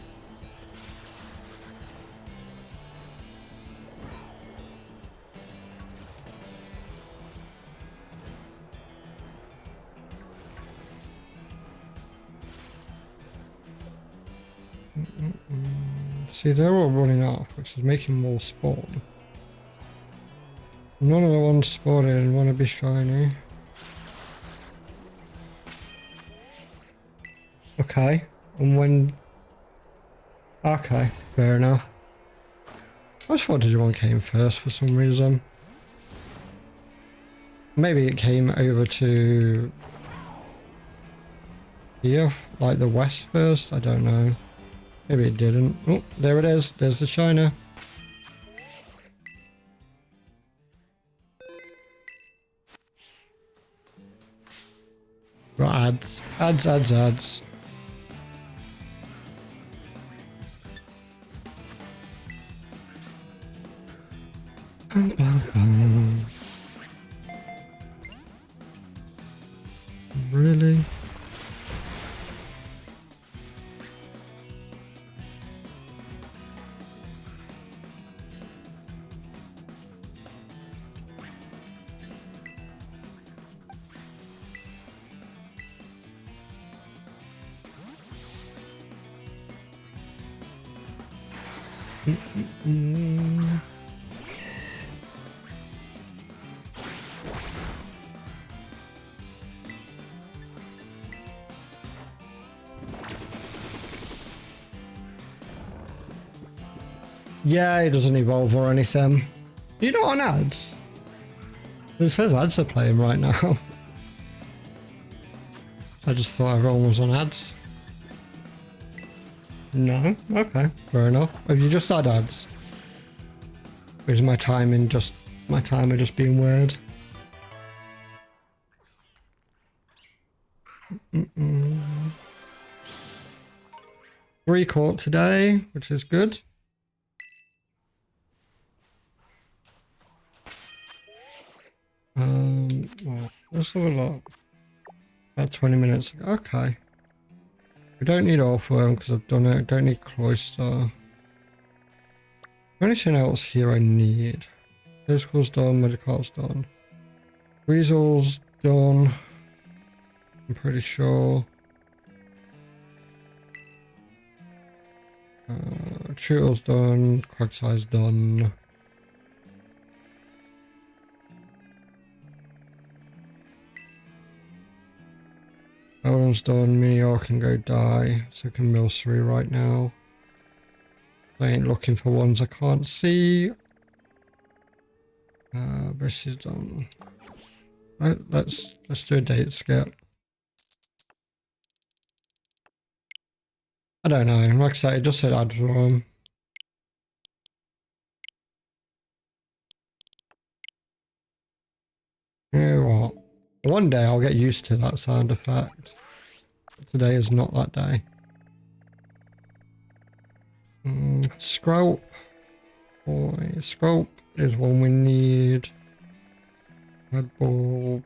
See, they're all running off, which is making more spawn. None of the ones spawning want to be shiny. Okay, and when... okay, fair enough. I just thought Digimon came first for some reason. Maybe it came over to... here, like the west first, I don't know. Maybe it didn't. Oh, there it is. There's the shiner. Got ads. Ads, ads, ads. Really? Yeah, it doesn't evolve or anything. You're not on ads? It says ads are playing right now. I just thought everyone was on ads. No? Okay, fair enough. Have you just had ads? Or is my timer just being weird? Mm-mm. 3 caught today, which is good. Well, let's have a look. About 20 minutes ago. Okay. We don't need Orphan because I've done it. Don't need Cloister. Anything else here I need? Physical's done, Medical's done. Weasel's done. I'm pretty sure. Tutor's done. Quagsire's done. Ellen's done. Minior can go die. So can mill 3 right now. I ain't looking for ones I can't see. This is done. Right, let's do a date skip. I don't know. Like I said, it just said add from. You know what? One day I'll get used to that sound effect. Today is not that day. Scrope. Boy, Scrope is one we need. Red Bulb.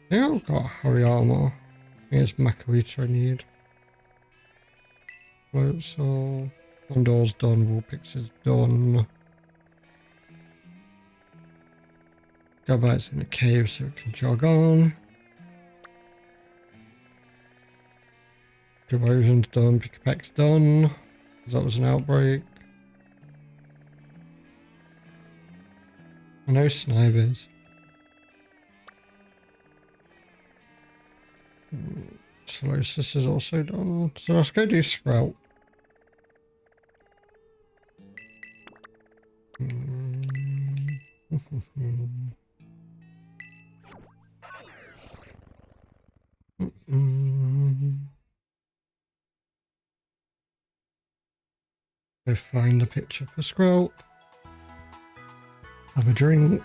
I think I've got Harry Armor. I think it's Macarita I need. So, Condor's done, Vulpix is done. Gabite's in the cave so it can jog on. Diversion's done, Pickapek's done. Because that was an outbreak. I know Snipe is. Solosis is also done. So let's go do Sprout. Go find a picture for Sprout. Have a drink.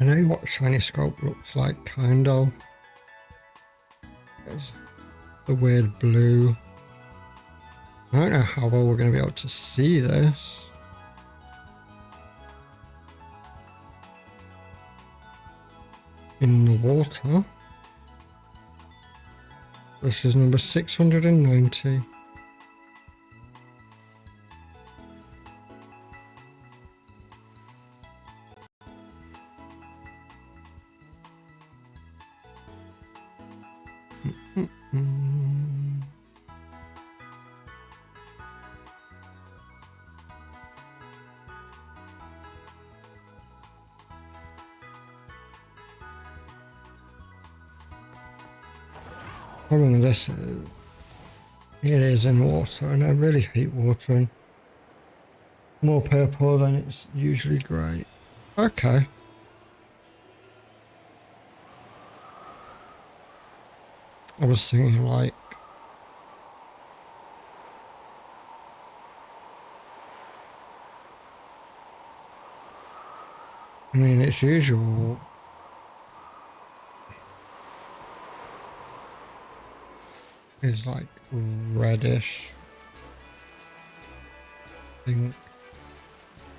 I know what shiny Sculpt looks like, kind of. There's the weird blue. I don't know how well we're going to be able to see this. In the water. This is number 690. Problem with this is it is in water, and I really hate watering. More purple than it's usually grey. Okay. I was thinking like I mean it's usual. Is like reddish. I think.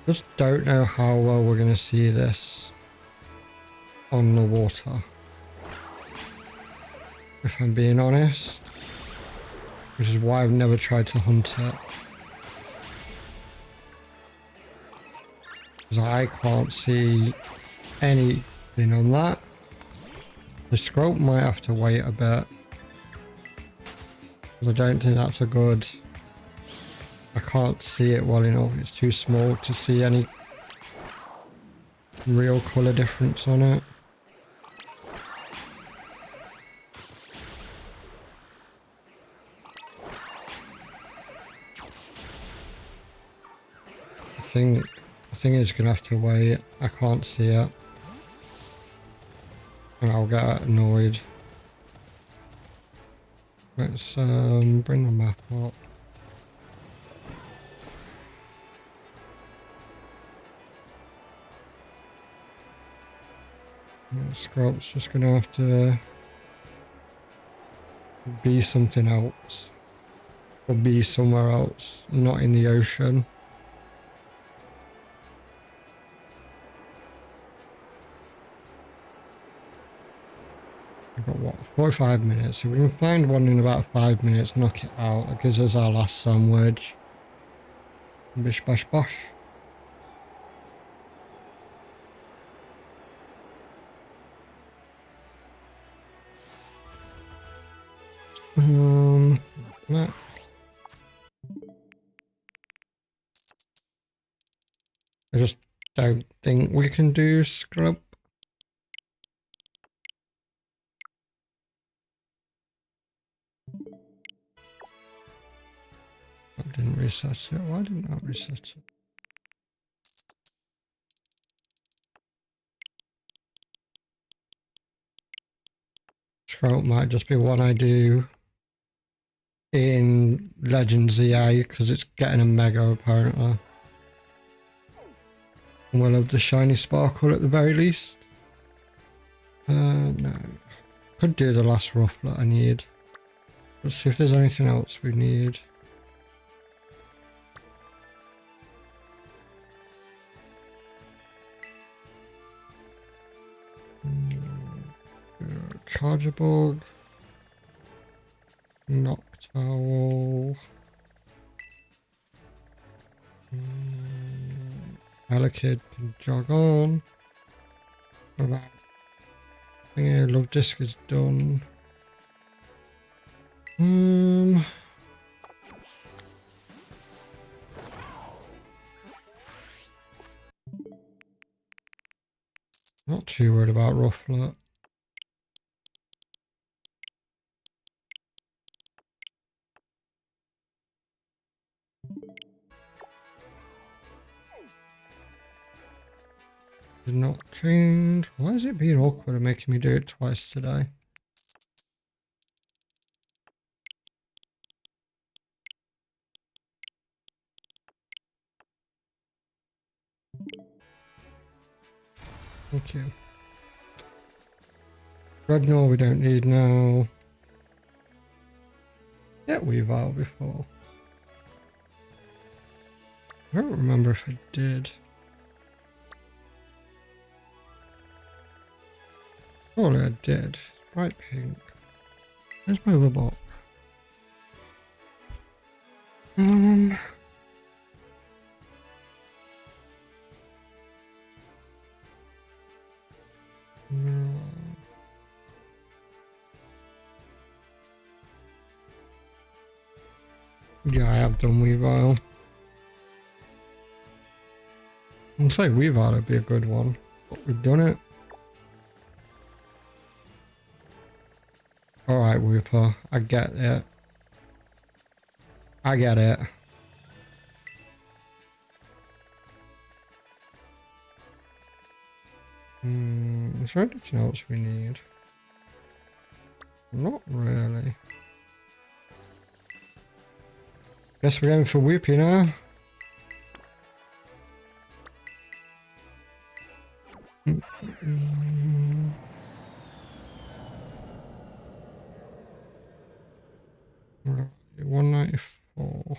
Just don't know how well we're gonna see this on the water. If I'm being honest. Which is why I've never tried to hunt it. Because I can't see anything on that. The Scrope might have to wait a bit. I don't think that's a good. I can't see it well enough. It's too small to see any real colour difference on it. I think it's gonna have to wait. I can't see it. And I'll get annoyed. Let's bring the map up. Scarlet's just gonna have to be something else. Or be somewhere else, not in the ocean. We've got what, 45 minutes. If we can find one in about 5 minutes, knock it out. That gives us our last sandwich. Bish bash bosh. That. I just don't think we can do scrub. I didn't reset it. Why didn't I reset it? Scrub might just be one I do in Legends EA because it's getting a mega apparently. And we'll have the shiny sparkle at the very least. No. Could do the last rufflet I need. Let's see if there's anything else we need. Charger bug. Noctowl. Alakid can jog on. What about Love Disc is done. Not too worried about Rufflet. Did not change. Why is it being awkward and making me do it twice today? Thank you. Dreadnought we don't need now. Yeah, we've out before. I don't remember if I did. Surely I did. Bright pink. Where's my robot? Yeah, I have done Weavile. I'd say Weavile would be a good one, but we've done it. Alright, Wooper, I get it. I get it. Is there anything else we need? Not really. Guess we're going for Whoopie now. Right, 194.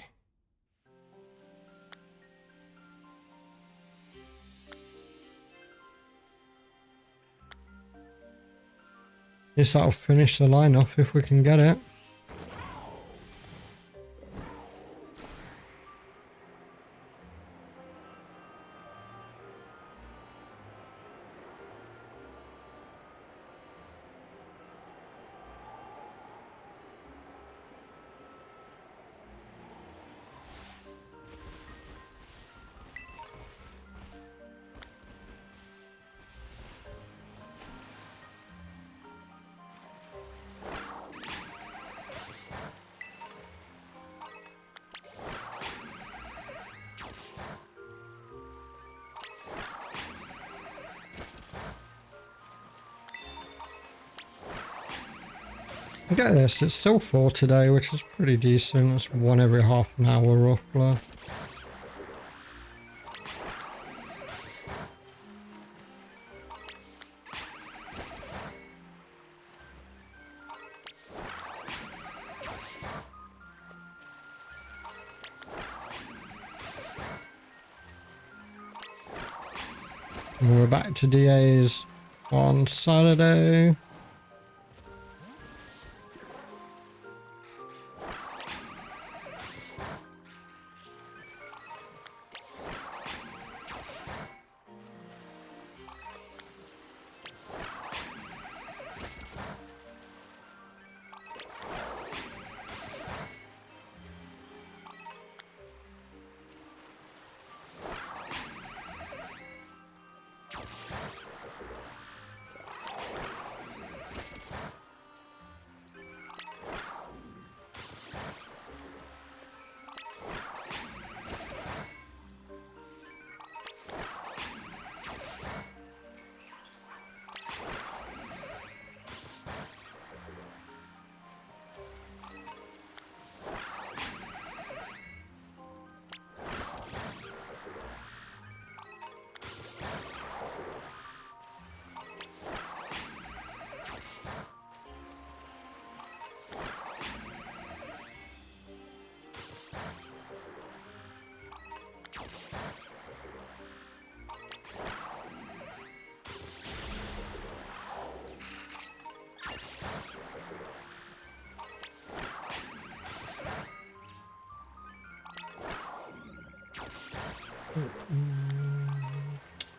Guess that'll finish the lineup if we can get it. Get this, it's still 4 today, which is pretty decent. It's 1 every half an hour roughly. And we're back to DA's on Saturday.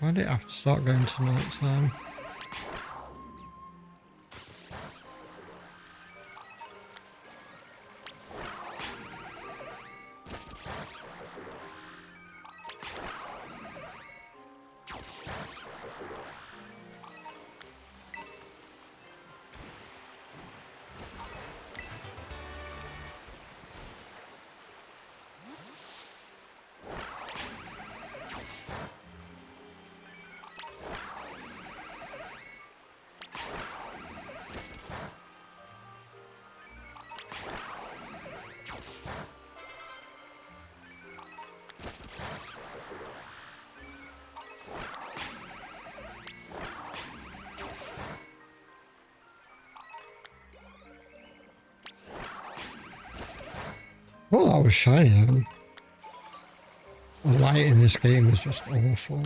Why did it have to start going to night time? Oh, that was shiny. The light in this game is just awful.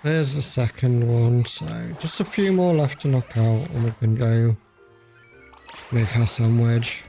There's the second one, so just a few more left to knock out and we can go make our sandwich.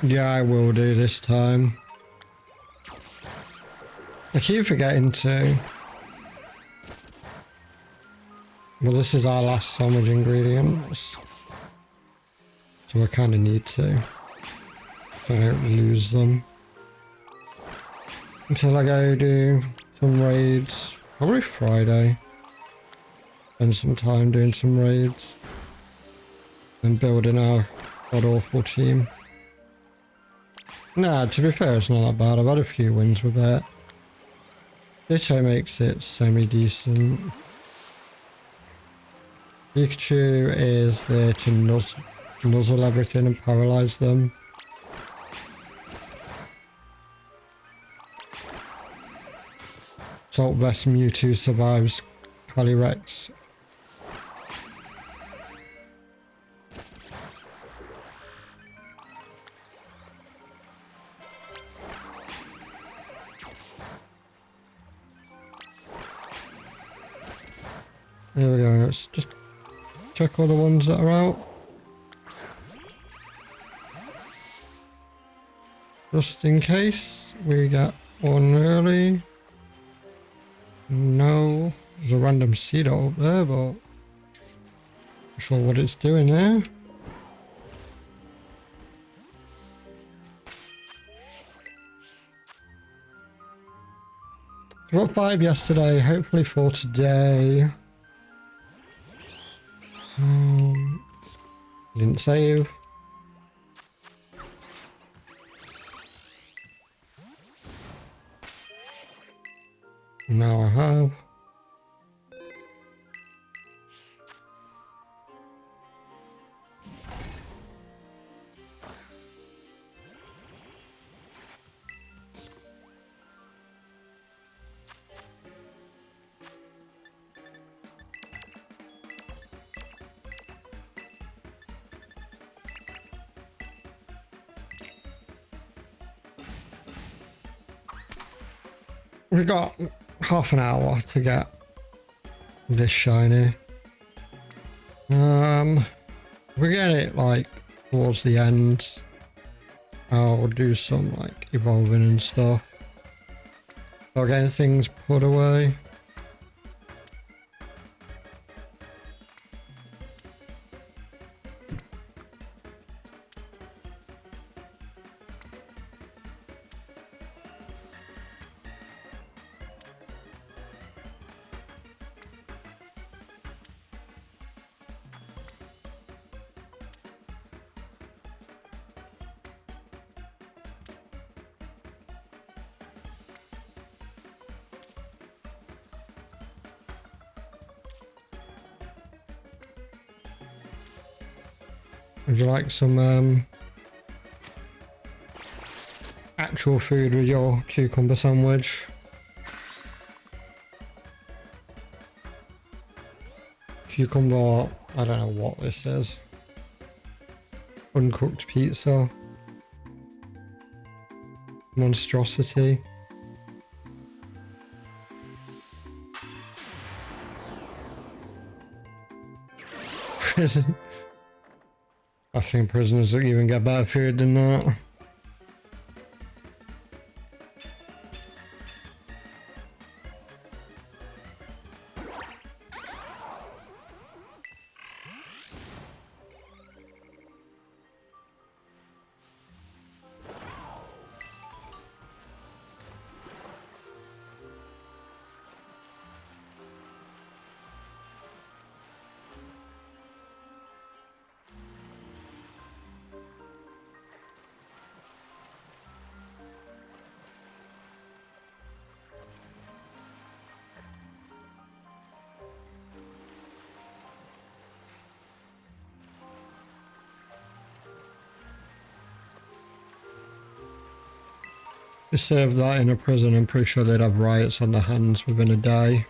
Yeah, I will do this time. I keep forgetting to. Well, this is our last sandwich ingredients. So I kind of need to. So I don't lose them. Until I go do some raids. Probably Friday. Spend some time doing some raids. And building our god-awful team. Nah, to be fair, it's not that bad. I've had a few wins with it. Ditto makes it semi-decent. Pikachu is there to nuzzle everything and paralyze them. Salt Vest Mewtwo survives Calyrex. There we go, let's just check all the ones that are out. Just in case we get one early. No, there's a random seed up there, but not sure what it's doing there. We got 5 yesterday, hopefully 4 today. Didn't save. Now I have. We got half an hour to get this shiny. We get it like towards the end. I'll do some like evolving and stuff. So getting things put away. Would you like some actual food with your cucumber sandwich? Cucumber, I don't know what this is. Uncooked pizza. Monstrosity. Prison. I think prisoners even get better food than that. If you serve that in a prison, I'm pretty sure they'd have riots on their hands within a day.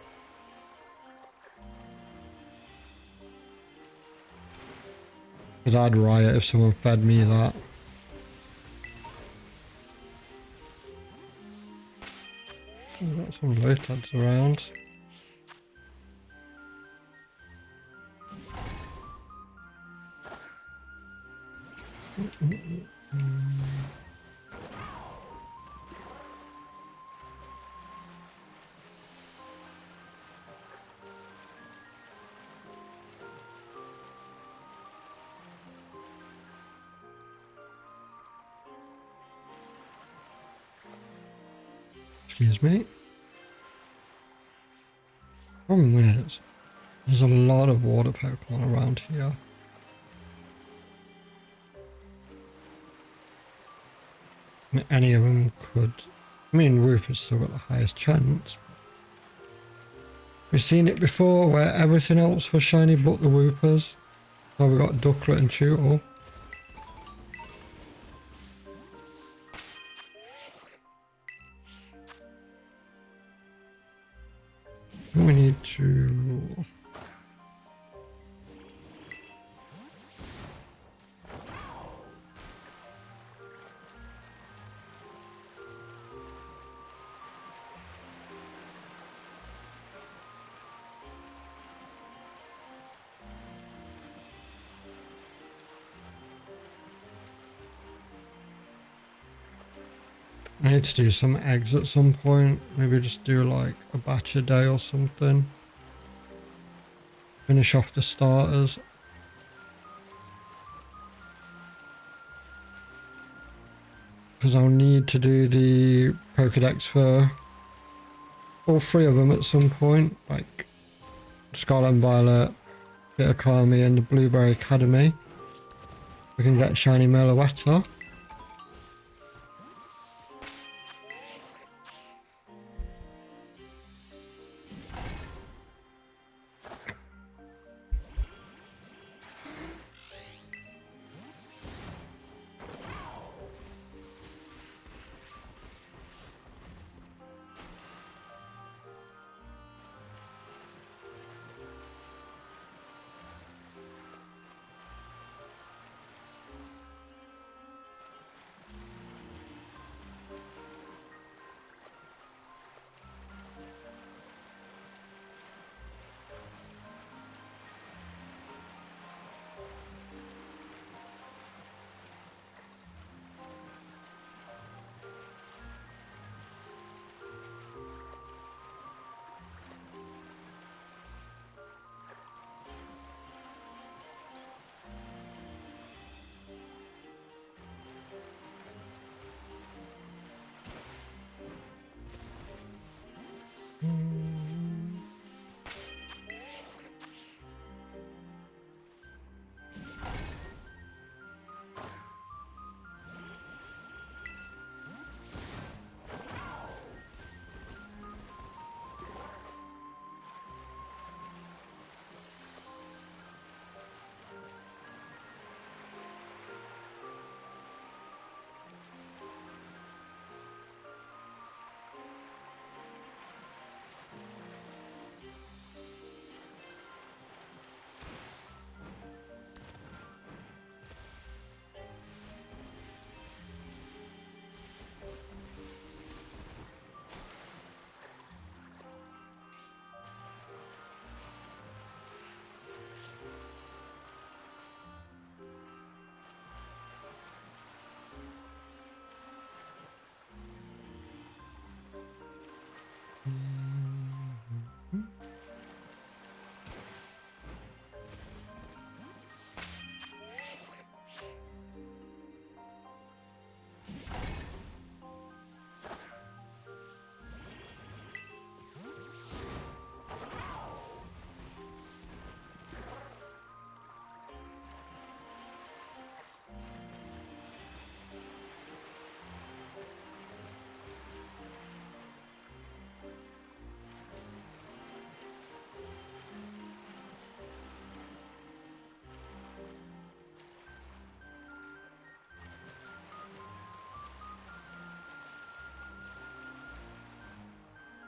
Because I'd riot if someone fed me that. I've got some low-tads around. Excuse me. Problem is, there's a lot of water Pokemon around here. I mean, any of them could. I mean, Rupert's still got the highest chance. We've seen it before where everything else was shiny but the Woopers. So we got Ducklet and Tootle. We need to... I need to do some eggs at some point. Maybe just do like a batch a day or something. Finish off the starters. Because I'll need to do the Pokedex for all three of them at some point. Like Scarlet and Violet, Bit of Kami and the Blueberry Academy. We can get Shiny Meloetta.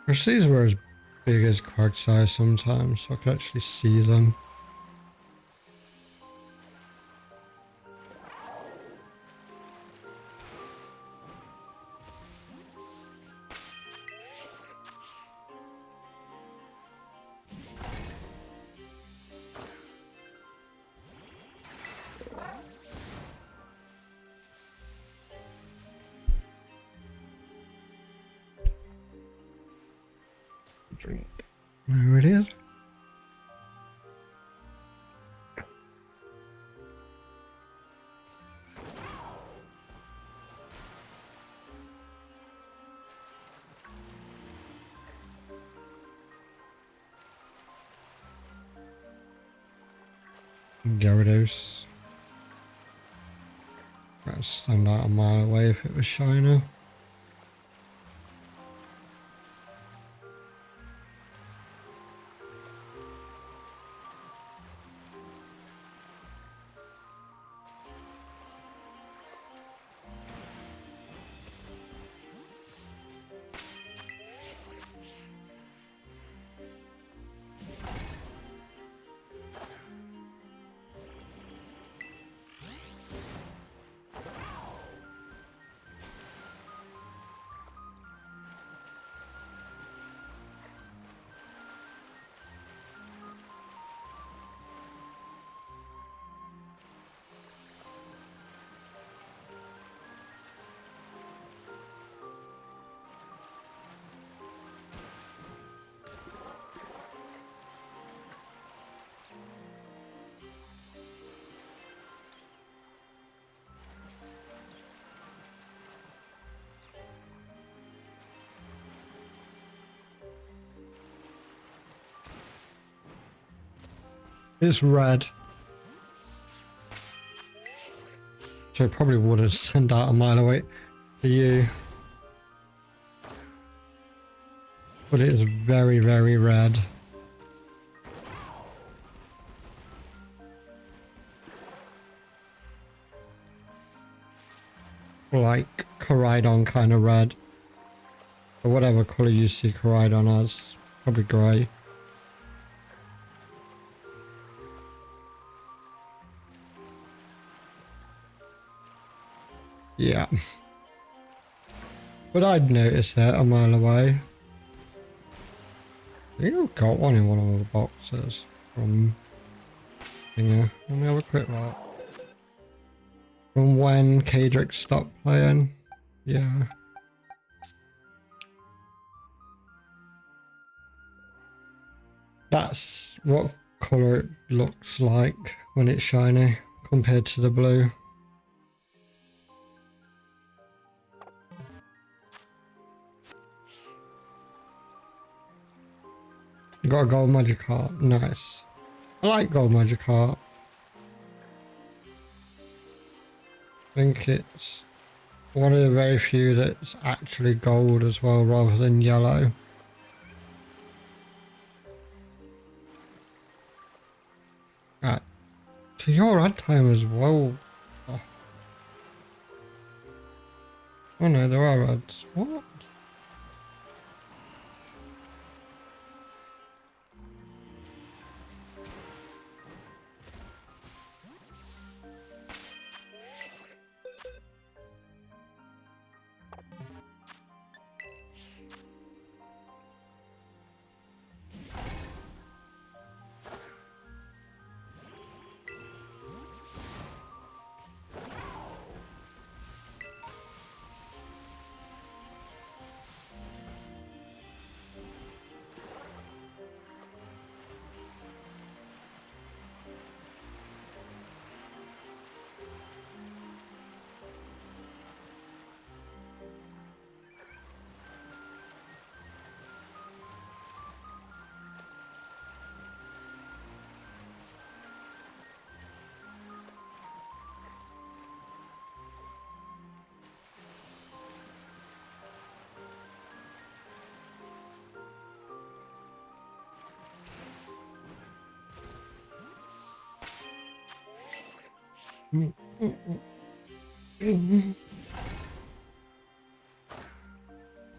Wish these were as big as Quagsire sometimes, so I could actually see them. Drink. There it is. Gyarados. That'd stand out a mile away if it was shiner. It's red. So it probably wouldn't send out a mile away for you. But it is very, very red. Like Koraidon kind of red. Or whatever colour you see Koraidon as. Probably grey. Yeah. But I'd notice it a mile away. I think I've got one in one of the boxes from here. Let me have a quick look. From when Kadrick stopped playing. Yeah. That's what colour it looks like when it's shiny compared to the blue. You got a gold Magikarp. Nice. I like gold Magikarp. I think it's one of the very few that's actually gold as well rather than yellow. Ah, so your ad time as well. Oh no, there are ads. What?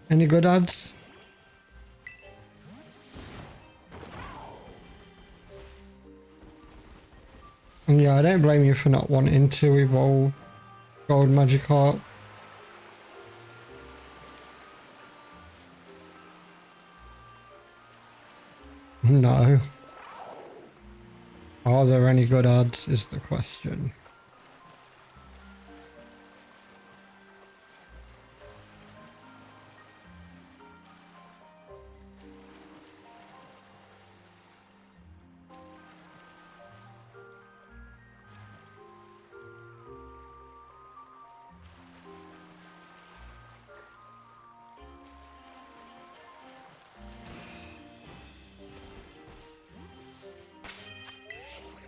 Any good ads? And yeah, I don't blame you for not wanting to evolve gold Magikarp. No. Are there any good ads is the question.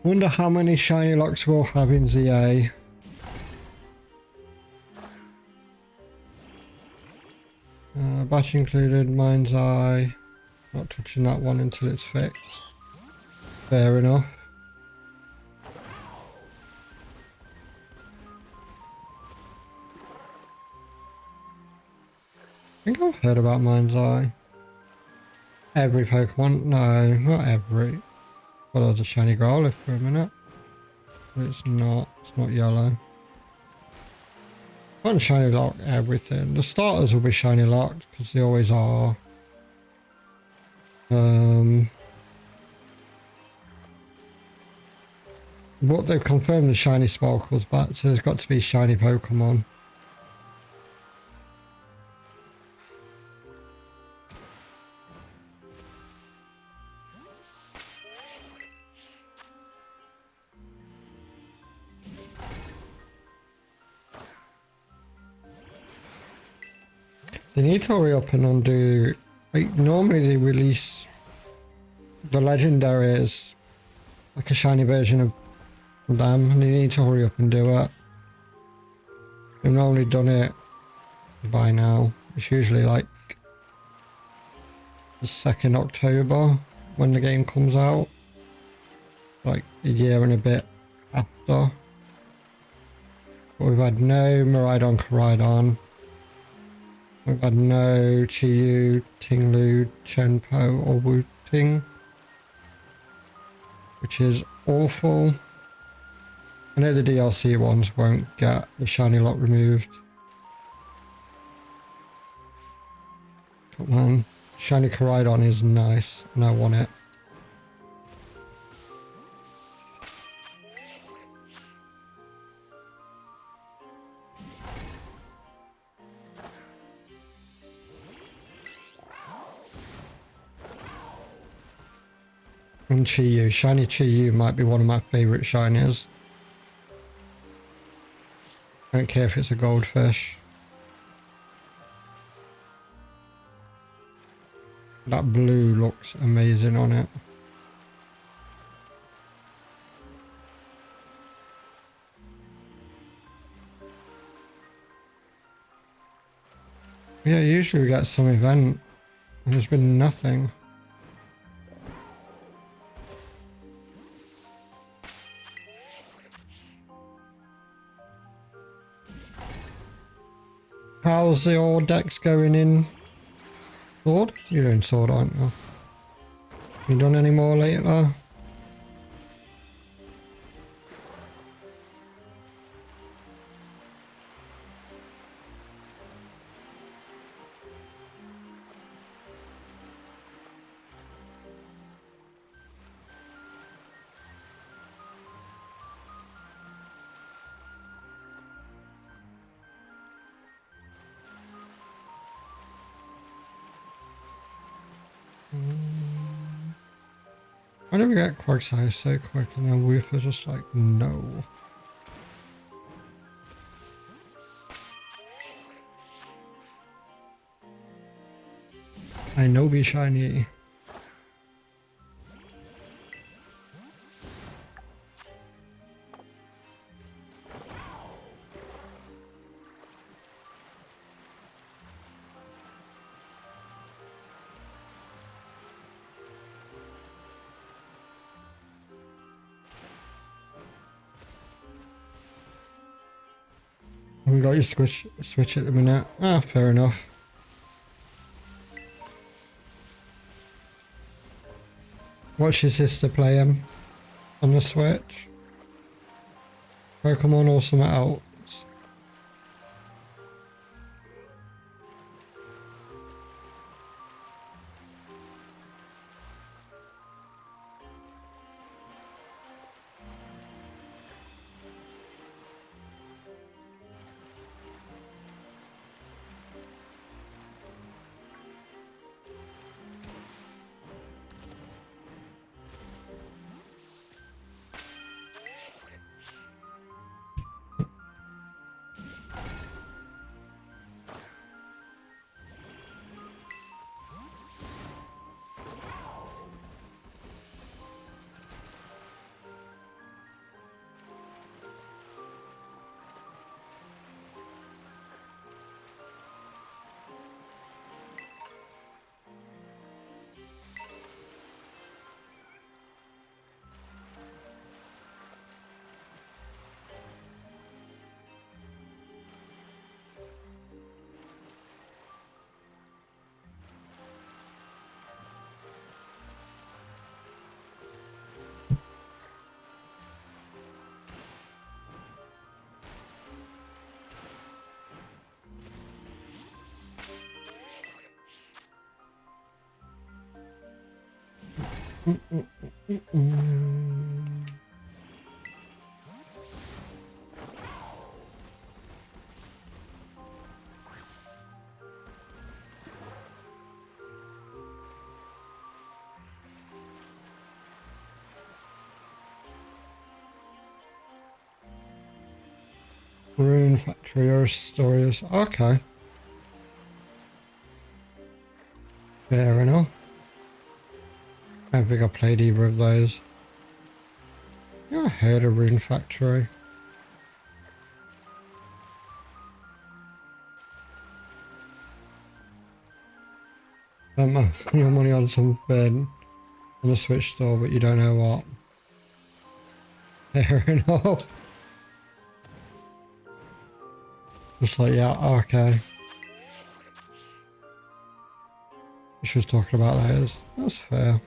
Wonder how many shiny locks we'll have in ZA. Batch included, Mind's Eye. Not touching that one until it's fixed. Fair enough. I think I've heard about Mind's Eye. Every Pokemon? No, not every. Well, there's a shiny Growlithe for a minute. But it's not yellow. One shiny lock, everything. The starters will be shiny locked because they always are. What they've confirmed the shiny Sparkle's back, so there's got to be shiny Pokemon. They need to hurry up and undo. Like, normally they release the legendaries like a shiny version of them, and they need to hurry up and do it. They've normally done it by now. It's usually like the 2nd October when the game comes out, like a year and a bit after. But we've had no Miraidon Koraidon. We've had no Chiyu, Tinglu, Chenpo or Wu-Ting, which is awful. I know the DLC ones won't get the shiny lock removed. But man, shiny Koraidon is nice and I want it. And Chiyu, shiny Chiyu might be one of my favourite shinies. I don't care if it's a goldfish. That blue looks amazing on it. Yeah, usually we get some event. And there's been nothing. How's your decks going in Sword? You're doing Sword, aren't you? You done any more lately? Why did we get Quagsire so quick and then Woof was just like, no. I know be shiny. We got your switch at the minute. Ah, fair enough. Watch your sister play him on the Switch. Pokemon or something else. Mm, mm, mm, mm. Rune factory or stories. Okay. Fair enough. I don't think I played either of those. Yeah, I heard of Rune Factory. Your money on something on the Switch store, but you don't know what. Fair enough. Just like, yeah, okay. She was talking about those. That's fair.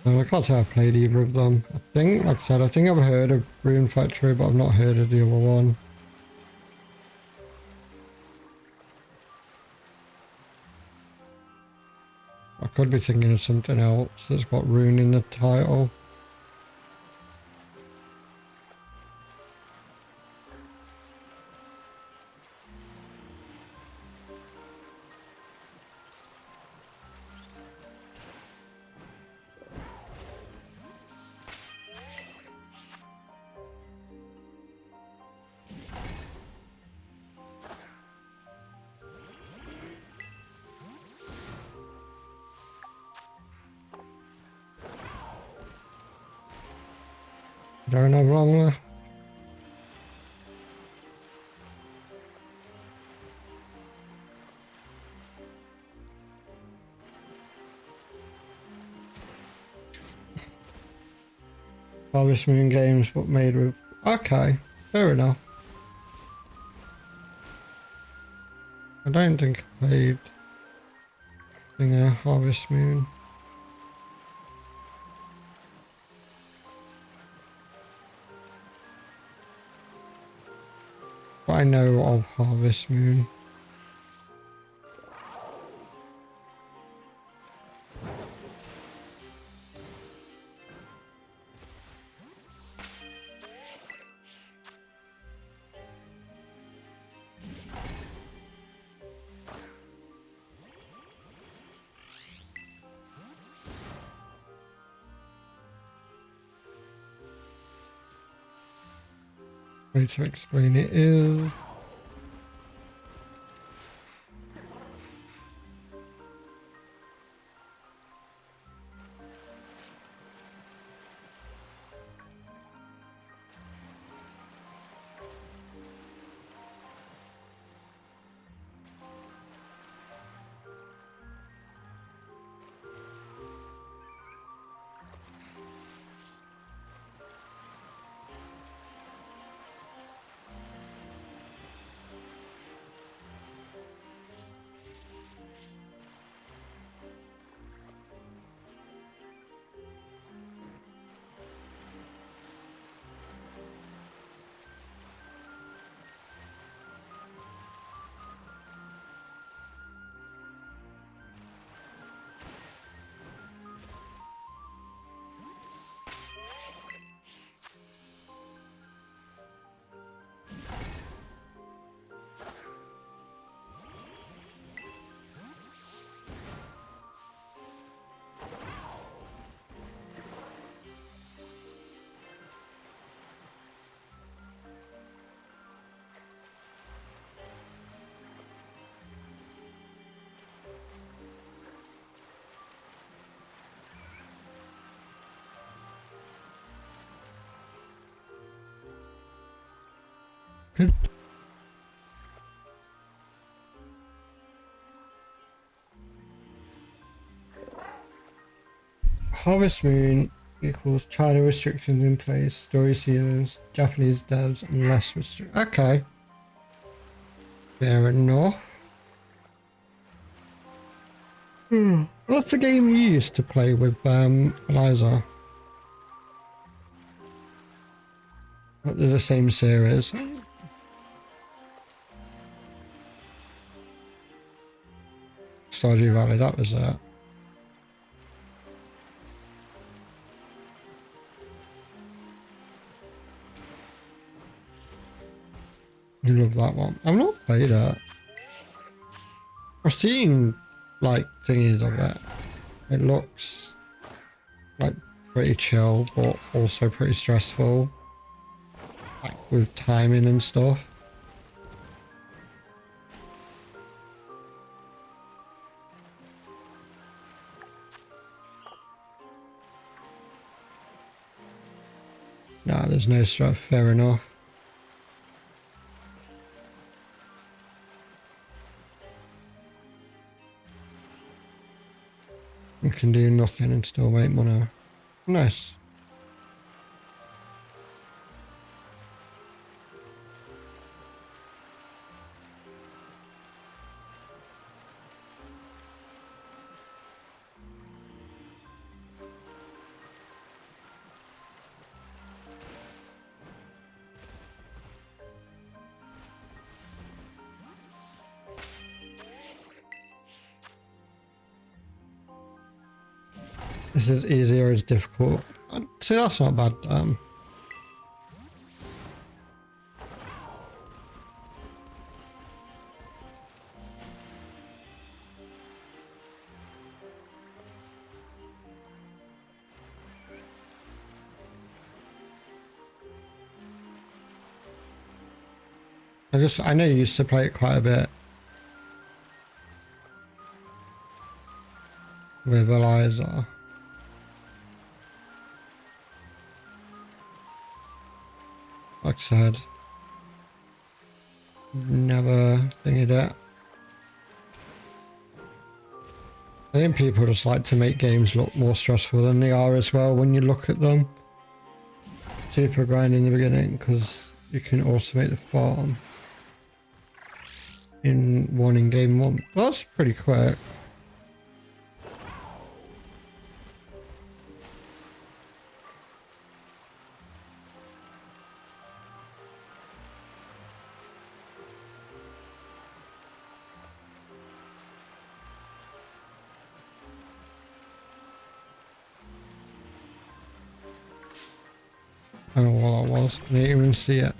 I can't say I've played either of them. I think, like I said, I think I've heard of Rune Factory, but I've not heard of the other one. I could be thinking of something else that's got Rune in the title. Don't know wrong there. Harvest Moon games, but made with... Okay, fair enough. I don't think I played Harvest Moon. But I know of Harvest Moon. Way to explain it is... Harvest Moon equals China restrictions in place, story ceilings, Japanese devs, and less restrict. Okay. Fair enough. What's the game you used to play with Eliza? They're the same series. Stardew Valley, that was it. You love that one. I've not played it. I've seen like thingies of it. It looks like pretty chill, but also pretty stressful, like with timing and stuff. Nah, there's no stress. Fair enough. You can do nothing and still make money. Nice. This is easy or is difficult. See, that's not bad. I know you used to play it quite a bit with Eliza. Like I said, never thingied it. I think people just like to make games look more stressful than they are as well when you look at them. Super grind in the beginning because you can automate the farm in game one. Well, that's pretty quick. I don't know what that was. I didn't even see it.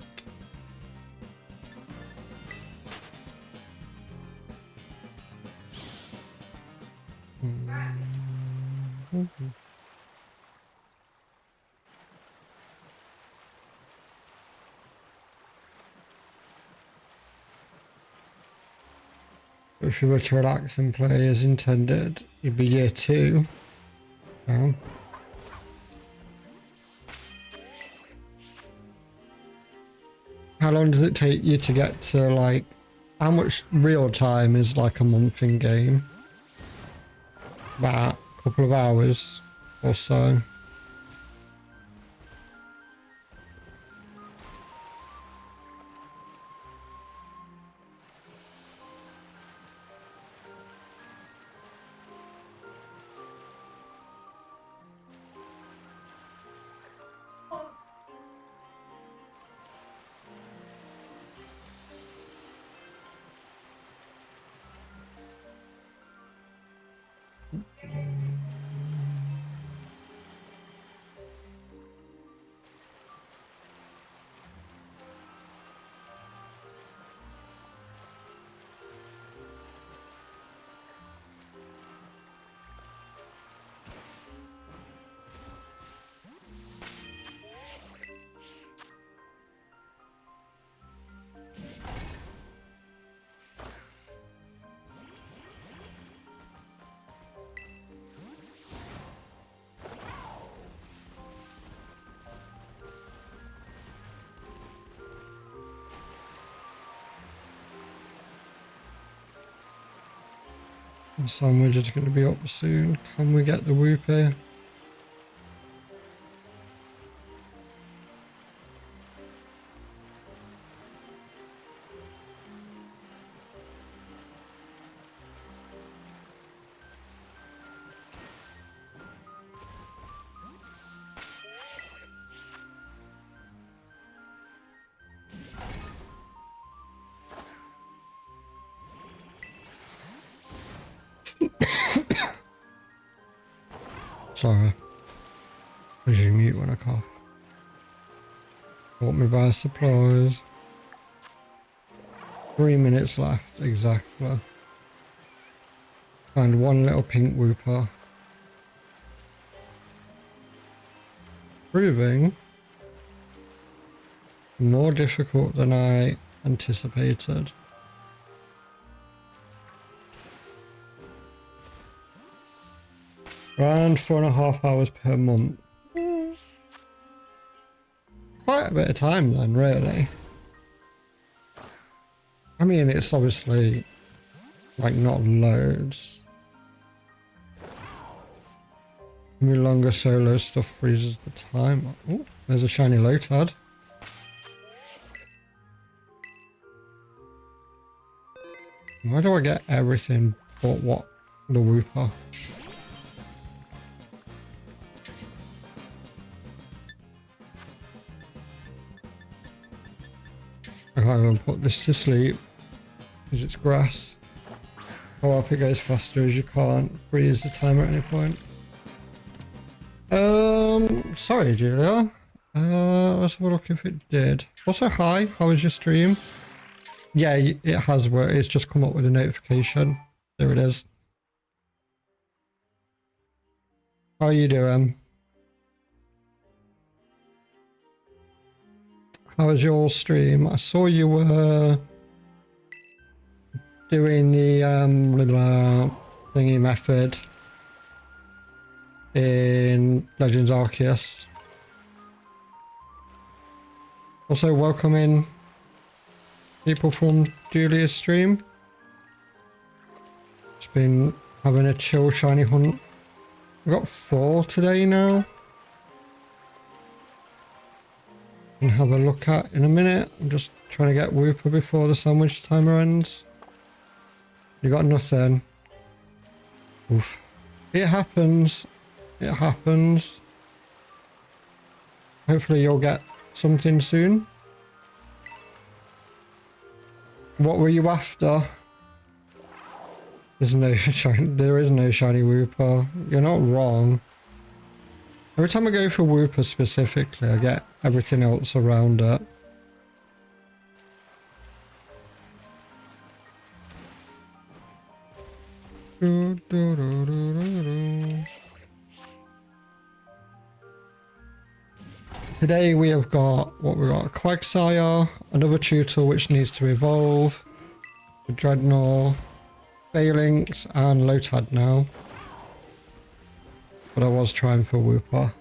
If you were to relax and play as intended, you'd be year 2. Oh. How long does it take you to get to, like, how much real time is like a month in game? About a couple of hours or so. The sandwich is going to be up soon. Can we get the whoopie? Sorry. I usually mute when I cough. Bought me by supplies. 3 minutes left, exactly. And one little pink whooper. Proving more difficult than I anticipated. Around 4.5 hours per month. Quite a bit of time then, really. I mean, it's obviously like not loads. Any longer solo stuff freezes the time. Oh, there's a shiny Lotad. Why do I get everything but what? The Wooper. I can't even put this to sleep because it's grass. Oh, up it goes faster as you can't freeze the timer at any point. Sorry, Julia. Let's have a look if it did. Also, hi. How was your stream? Yeah, it has worked. It's just come up with a notification. There it is. How are you doing? How was your stream? I saw you were doing the thingy method in Legends Arceus. Also welcoming people from Julia's stream. Just been having a chill shiny hunt. We've got 4 today now. And have a look at in a minute. I'm just trying to get Wooper before the sandwich timer ends. You got nothing. Oof. It happens. It happens. Hopefully you'll get something soon. What were you after? There's no shiny. There is no shiny Wooper. You're not wrong. Every time I go for Wooper specifically, I get everything else around it. Today we have got what we got: Quagsire, another tutor which needs to evolve, the Dreadnought, Phalanx, and Lotad now. But I was trying for Wooper.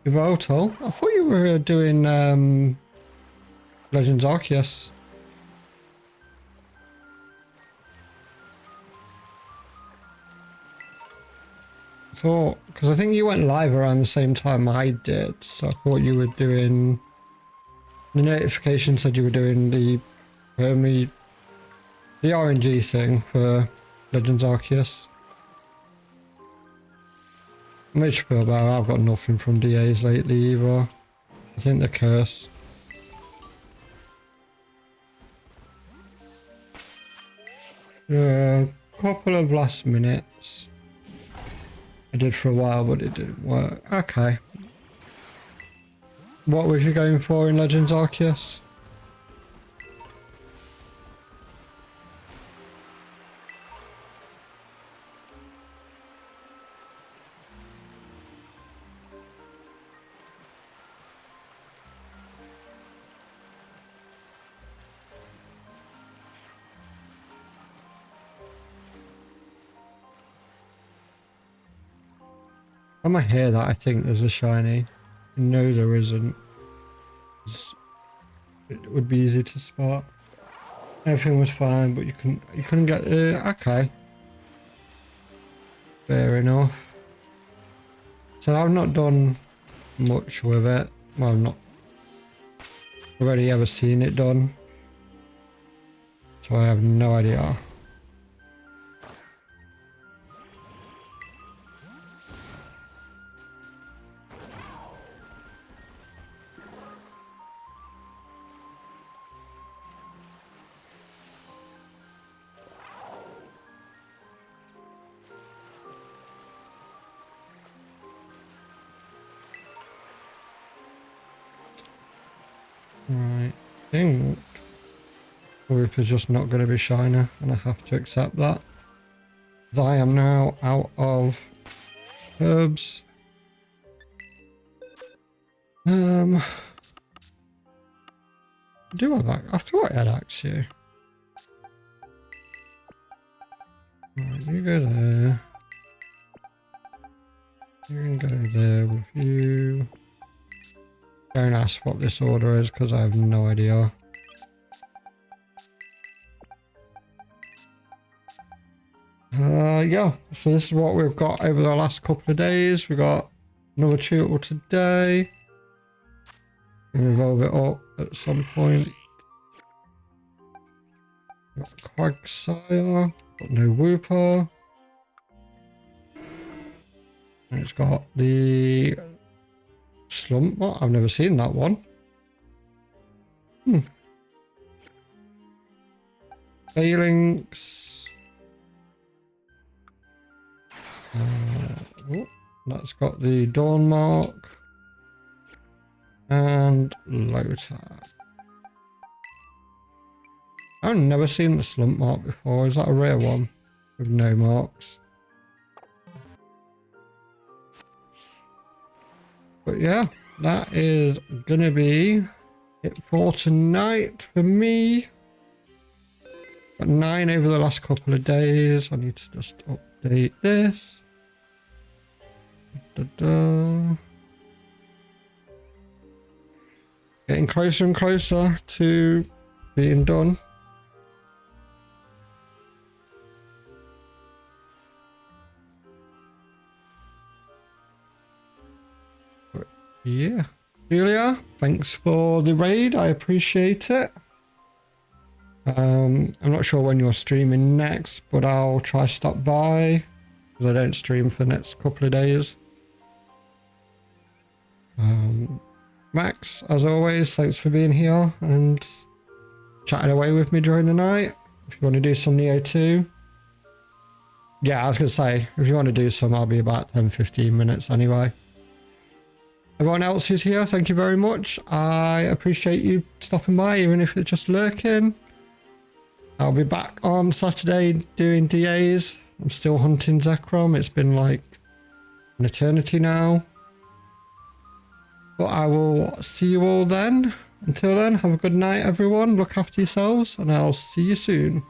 Yveltal? I thought you were doing Legends Arceus. I thought, because I think you went live around the same time I did, so I thought you were doing, the notification said you were doing the RNG thing for Legends Arceus. Much feel better. I've got nothing from DAs lately either. I think they're cursed. A couple of last minutes. I did for a while, but it didn't work. Okay. What was you going for in Legends Arceus? When I hear that, I think there's a shiny. No, there isn't. It would be easy to spot. Everything was fine, but you couldn't get it. Okay. Fair enough. So I've not done much with it. Well, I've not already ever seen it done. So I have no idea. Right. think Whoop is just not going to be shiner, and I have to accept that. I am now out of herbs. I do have I thought I had Axio. Right, you go there. You can go there with you. Don't ask what this order is because I have no idea. Yeah, so this is what we've got over the last couple of days. We got another tutorial today. We'll evolve it up at some point. Got Quagsire, got no Wooper. And it's got the Slump. What? I've never seen that one. Phalanx. Oh, that's got the Dawn Mark. And Lotar. I've never seen the Slump Mark before. Is that a rare one? With no marks. But yeah, that is gonna be it for tonight for me. Got 9 over the last couple of days. I need to just update this. Getting closer and closer to being done. But yeah, Julia, thanks for the raid. I appreciate it. I'm not sure when you're streaming next, but I'll try stop by because I don't stream for the next couple of days. Max, as always, thanks for being here and chatting away with me during the night. If you want to do some Neo 2. Yeah, I was going to say, if you want to do some, I'll be about 10-15 minutes anyway. Everyone else who's here, thank you very much. I appreciate you stopping by, even if it's just lurking. I'll be back on Saturday doing DAs. I'm still hunting Zekrom. It's been like an eternity now. But I will see you all then. Until then, have a good night, everyone. Look after yourselves, and I'll see you soon.